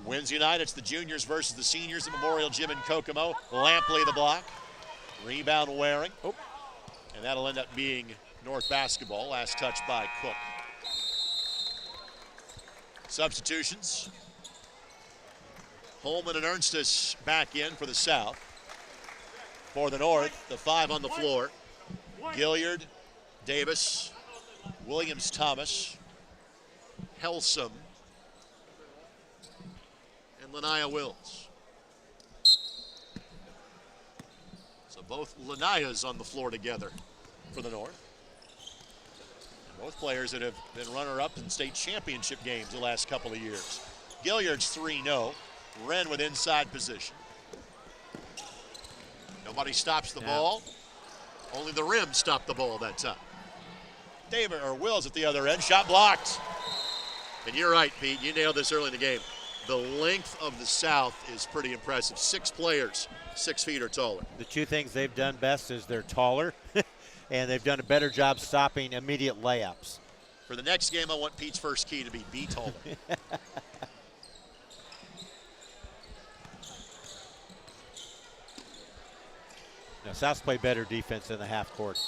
Wednesday night, it's the juniors versus the seniors at Memorial Gym in Kokomo. Lampley the block. Rebound Waring. Oh. And that'll end up being North basketball. Last touch by Cook. Substitutions. Holman and Ernstus back in for the South. For the North, the 5 on the floor. Gilliard, Davis, Williams-Thomas, Helsum, and Lanaya Wills. So both Lanayas on the floor together for the North. And both players that have been runner-up in state championship games the last couple of years. Gilliard's 3-0. Wren with inside position. Nobody stops the ball. Only the rim stopped the ball that time. David or Wills at the other end, shot blocked. And you're right, Pete, you nailed this early in the game. The length of the South is pretty impressive. 6 players, 6 feet or taller. The 2 things they've done best is they're taller, and they've done a better job stopping immediate layups. For the next game, I want Pete's first key to be taller. Now, South's play better defense in the half court.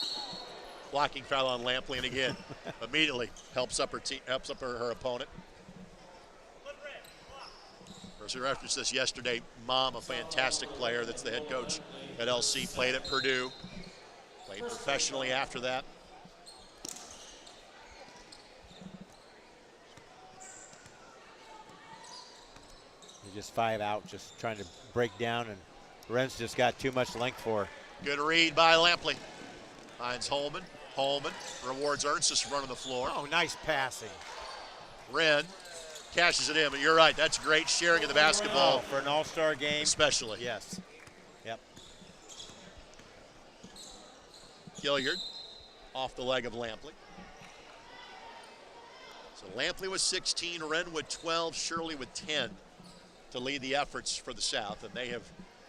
Blocking foul on Lampley, and again, immediately helps up her opponent. As we referenced this yesterday, Mom, a fantastic player that's the head coach at LC, played at Purdue, played professionally after that. He's just 5 out, just trying to break down, and Wren's just got too much length for her. Good read by Lampley. Finds Holman. Holman rewards Ernstus running the floor. Oh, nice passing. Wren cashes it in, but you're right. That's great sharing of the basketball. For an all-star game. Especially. Yes. Yep. Gilliard off the leg of Lampley. So Lampley with 16, Wren with 12, Shirley with 10 to lead the efforts for the South, and they have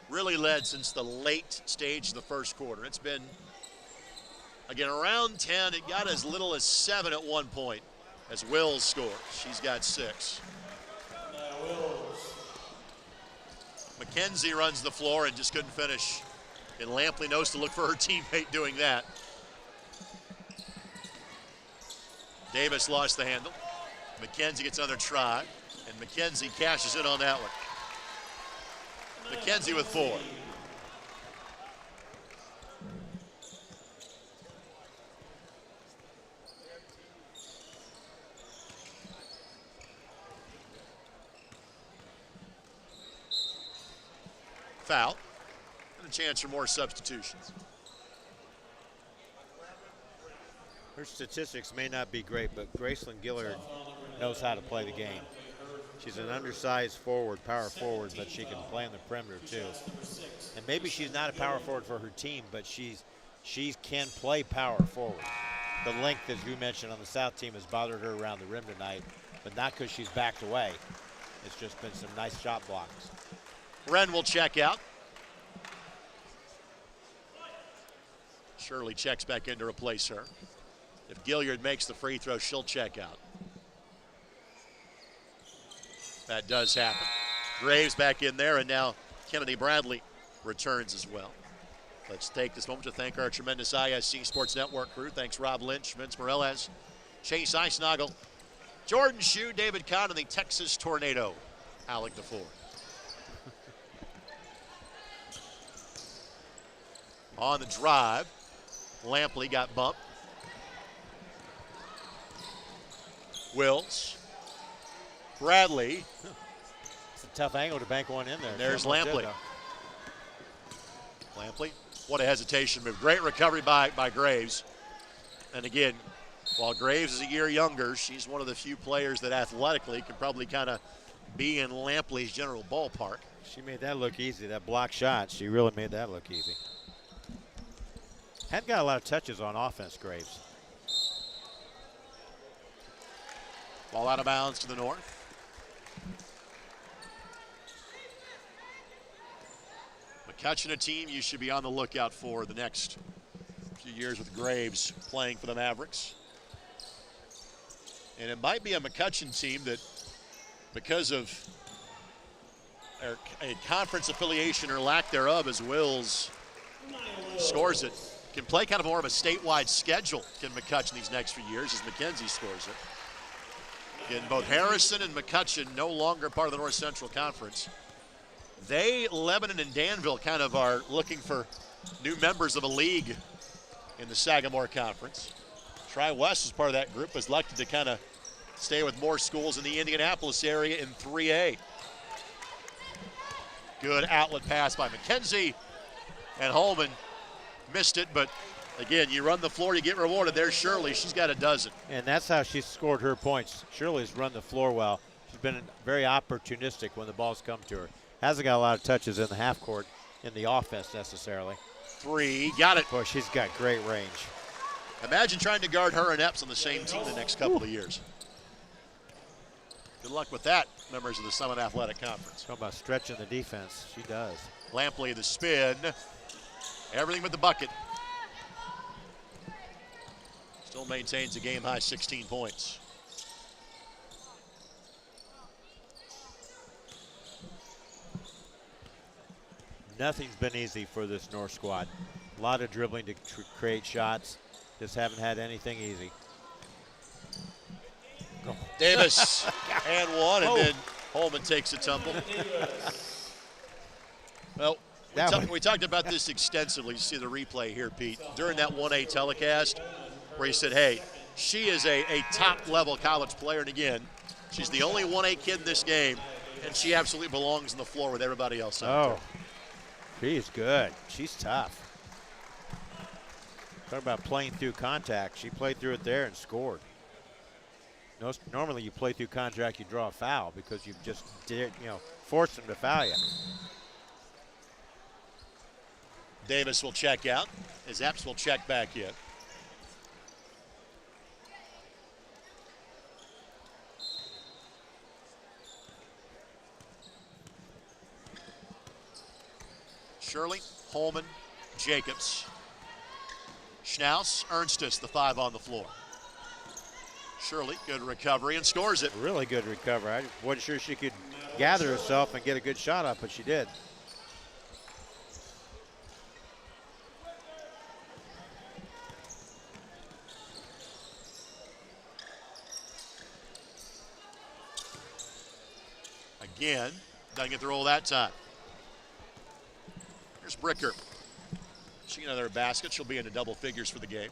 really led since the late stage of the first quarter. It's been, again, around 10. It got as little as 7 at one point as Wills scores. She's got 6. McKenzie runs the floor and just couldn't finish. And Lampley knows to look for her teammate doing that. Davis lost the handle. McKenzie gets another try, and McKenzie cashes in on that one. McKenzie with 4. Foul, and a chance for more substitutions. Her statistics may not be great, but Graceland Gillard knows how to play the game. She's an undersized forward, power forward, but she can play on the perimeter too. And maybe she's not a power forward for her team, but she can play power forward. The length, as you mentioned, on the South team has bothered her around the rim tonight, but not because she's backed away. It's just been some nice shot blocks. Wren will check out. Shirley checks back in to replace her. If Gilliard makes the free throw, she'll check out. That does happen. Graves back in there, and now Kennedy Bradley returns as well. Let's take this moment to thank our tremendous ISC Sports Network crew. Thanks Rob Lynch, Vince Morales, Chase Eisnagel, Jordan Shue, David Kahn, and the Texas Tornado, Alec DeFord. On the drive, Lampley got bumped. Wills. Bradley. It's a tough angle to bank one in there. And there's Lampley. Lampley, what a hesitation move. Great recovery by Graves. And again, while Graves is a year younger, she's one of the few players that athletically can probably kind of be in Lampley's general ballpark. She made that look easy. That block shot, she really made that look easy. Hadn't got a lot of touches on offense, Graves. Ball out of bounds to the north. McCutcheon, a team you should be on the lookout for the next few years with Graves playing for the Mavericks. And it might be a McCutcheon team that, because of a conference affiliation or lack thereof, as Wills scores it, can play kind of more of a statewide schedule, can McCutcheon these next few years as McKenzie scores it. Again, both Harrison and McCutcheon no longer part of the North Central Conference. They, Lebanon and Danville, kind of are looking for new members of a league in the Sagamore Conference. Tri-West is part of that group, is elected to kind of stay with more schools in the Indianapolis area in 3A. Good outlet pass by McKenzie, and Holman missed it, but again, you run the floor, you get rewarded. There's Shirley, she's got a dozen. And that's how she scored her points. Shirley's run the floor well. She's been very opportunistic when the ball's come to her. Hasn't got a lot of touches in the half court in the offense necessarily. Three, got it. Boy, she's got great range. Imagine trying to guard her and Epps on the same team the next couple of years. Good luck with that, members of the Summit Athletic Conference. Talking about stretching the defense, she does. Lampley the spin. Everything but the bucket. Still maintains a game-high 16 points. Nothing's been easy for this North squad. A lot of dribbling to create shots. Just haven't had anything easy. Go. Davis and one, and then Holman takes a tumble. Well, we talked about this extensively. You see the replay here, Pete, during that 1A telecast where he said, hey, she is a top-level college player, and again, she's the only 1A kid in this game, and she absolutely belongs on the floor with everybody else out there. She's good. She's tough. Talk about playing through contact. She played through it there and scored. Normally you play through contact, you draw a foul because you've just forced them to foul you. Davis will check out as Epps will check back in. Shirley, Holman, Jacobs. Schnaus, Ernstus, the five on the floor. Shirley, good recovery and scores it. Really good recovery. I wasn't sure she could gather herself and get a good shot up, but she did. Again, doesn't get the roll that time. Here's Bricker. She another basket. She'll be into double figures for the game.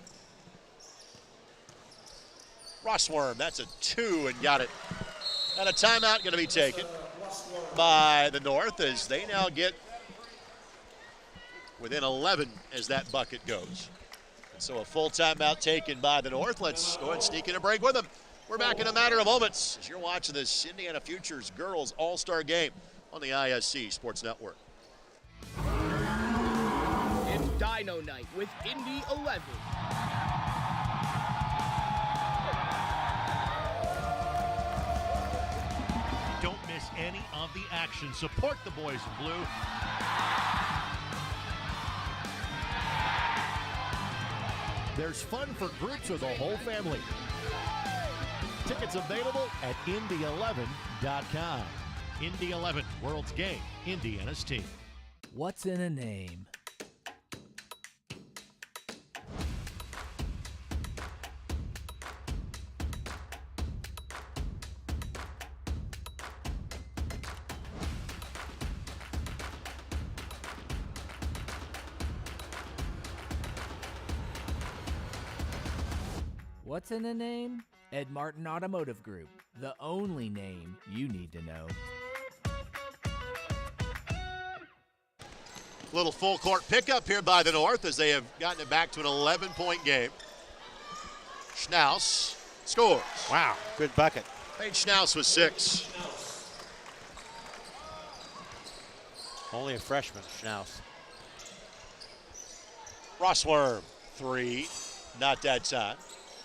Rossworm, that's a two and got it. And a timeout going to be taken by the North as they now get within 11 as that bucket goes. And so a full timeout taken by the North. Let's go ahead and sneak in a break with them. We're back in a matter of moments as you're watching this Indiana Futures Girls All-Star Game on the ISC Sports Network. It's Dino Night with Indy 11. Don't miss any of the action. Support the boys in blue. There's fun for groups or the whole family. Tickets available at Indy11.com. Indy 11, World's Game, Indiana's team. What's in a name? What's in a name? Ed Martin Automotive Group, the only name you need to know. Little full court pickup here by the North as they have gotten it back to an 11-point game. Schnaus scores. Wow, good bucket. Paige Schnaus with 6. Only a freshman, Schnaus. Rossworm, 3. Not that time.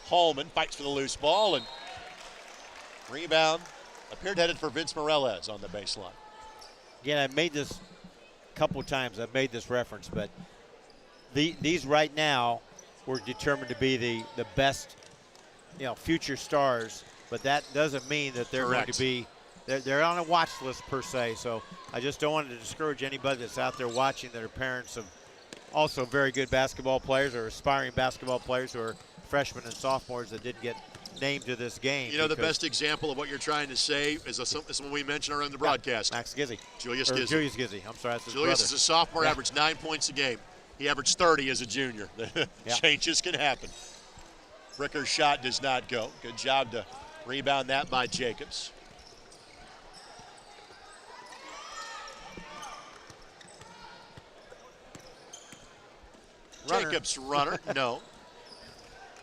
Holman fights for the loose ball and rebound. Appeared headed for Vince Morales on the baseline. Again, I've made this a couple of times. I've made this reference, but these right now were determined to be the best, future stars. But that doesn't mean that they're Correct. going to be. They're on a watch list per se. So I just don't want to discourage anybody that's out there watching that are parents of also very good basketball players or aspiring basketball players who are freshmen and sophomores that didn't get named to this game. You know, the best example of what you're trying to say is someone we mentioned earlier in the broadcast. Max Gizzi. Julius Or Gizzi. Julius Gizzi. I'm sorry, that's his Julius brother. is a sophomore, Yeah. averaged 9 points a game. He averaged 30 as a junior. Yeah. Changes can happen. Bricker's shot does not go. Good job to rebound that by Jacobs. Runner. Jacobs runner, no.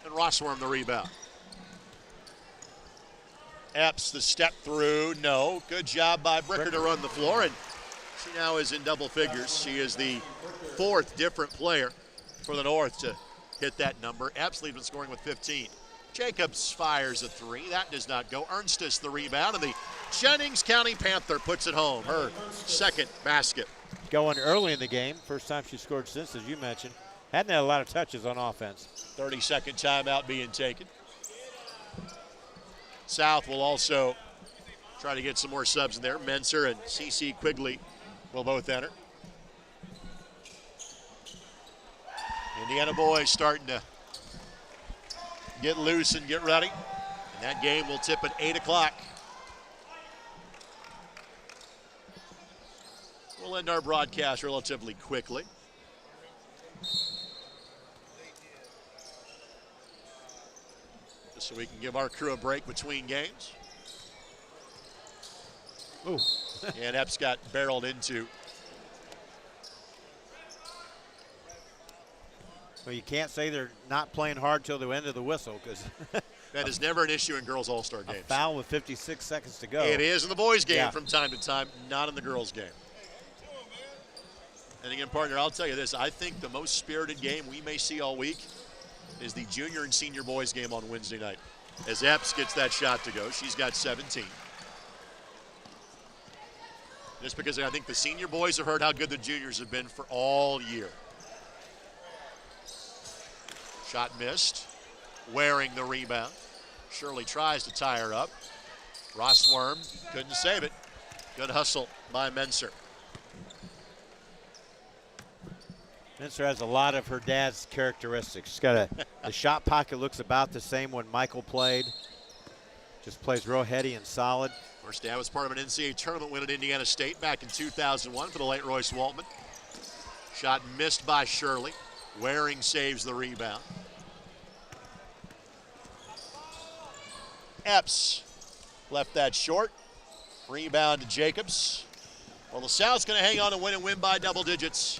And Rossworm the rebound. Epps the step through, no. Good job by Bricker to run the floor, and she now is in double figures. She is the 4th different player for the North to hit that number. Epps leads in scoring with 15. Jacobs fires a 3. That does not go. Ernstus the rebound, and the Jennings County Panther puts it home. Her 2nd basket. Going early in the game. First time she scored since, as you mentioned. Hadn't had a lot of touches on offense. 30-second timeout being taken. South will also try to get some more subs in there. Menser and C.C. Quigley will both enter. Indiana boys starting to get loose and get ready. And that game will tip at 8 o'clock. We'll end our broadcast relatively quickly. Just so we can give our crew a break between games. Ooh. And Epps got barreled into. Well, you can't say they're not playing hard till the end of the whistle because That is never an issue in girls all-star games. foul with 56 seconds to go. It is in the boys' game Yeah. from time to time, not in the girls' game. And again, partner, I'll tell you this. I think the most spirited game we may see all week is the junior and senior boys' game on Wednesday night. As Epps gets that shot to go, she's got 17. Just because I think the senior boys have heard how good the juniors have been for all year. Shot missed. Waring the rebound. Shirley tries to tie her up. Rossworm couldn't save it. Good hustle by Menser. Menser has a lot of her dad's characteristics. She's got the shot pocket looks about the same when Michael played. Just plays real heady and solid. Her dad was part of an NCAA tournament win at Indiana State back in 2001 for the late Royce Waltman. Shot missed by Shirley. Waring saves the rebound. Epps left that short. Rebound to Jacobs. Well, the South's going to hang on and win by double digits.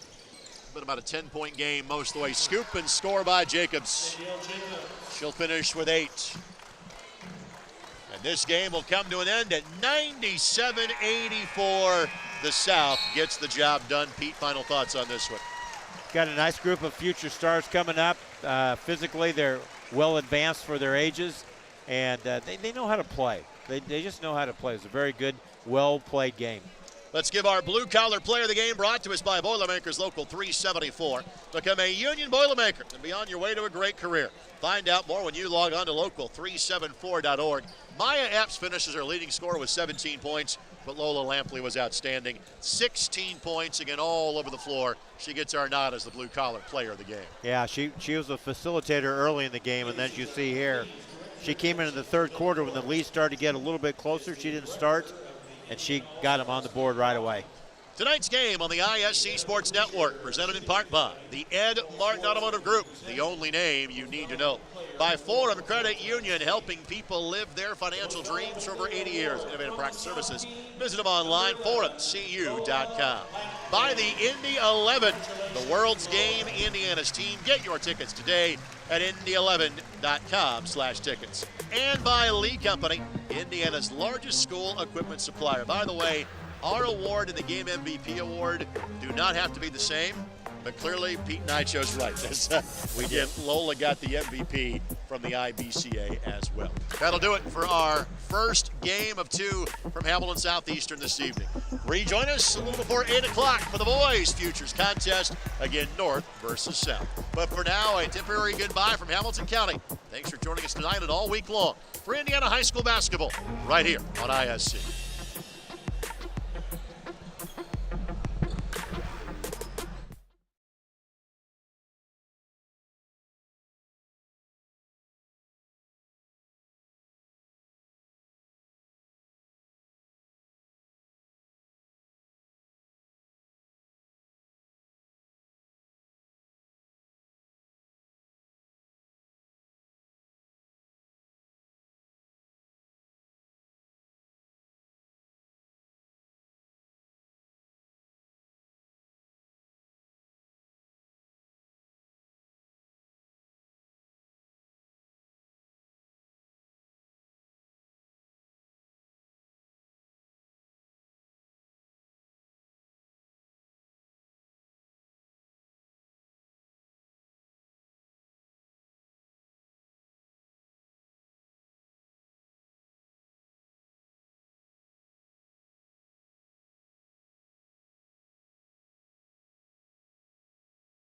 Been about a 10-point game most of the way. Scoop and score by Jacobs. She'll finish with 8. And this game will come to an end at 97-84. The South gets the job done. Pete, final thoughts on this one? Got a nice group of future stars coming up. Physically, they're well advanced for their ages, and they know how to play. They just know how to play. It's a very good, well-played game. Let's give our blue-collar player of the game, brought to us by Boilermakers Local 374. Become a Union Boilermaker and be on your way to a great career. Find out more when you log on to local374.org. Maya Epps finishes her leading scorer with 17 points, but Lola Lampley was outstanding. 16 points, again, all over the floor. She gets our nod as the blue-collar player of the game. Yeah, she was a facilitator early in the game, and then you see here, she came in the third quarter when the lead started to get a little bit closer. She didn't start, and she got him on the board right away. Tonight's game on the ISC Sports Network, presented in part by the Ed Martin Automotive Group, the only name you need to know. By Forum Credit Union, helping people live their financial dreams for over 80 years. Innovative practice services. Visit them online, forumcu.com. By the Indy 11, the world's game, Indiana's team. Get your tickets today at indy11.com/tickets. And by Lee Company, Indiana's largest school equipment supplier. By the way, our award and the game MVP award do not have to be the same, but clearly Pete and I chose right. We did. Lola got the MVP from the IBCA as well. That'll do it for our first game of 2 from Hamilton Southeastern this evening. Rejoin us a little before 8 o'clock for the boys futures contest, again North versus South. But for now, a temporary goodbye from Hamilton County. Thanks for joining us tonight and all week long for Indiana High School basketball right here on ISC.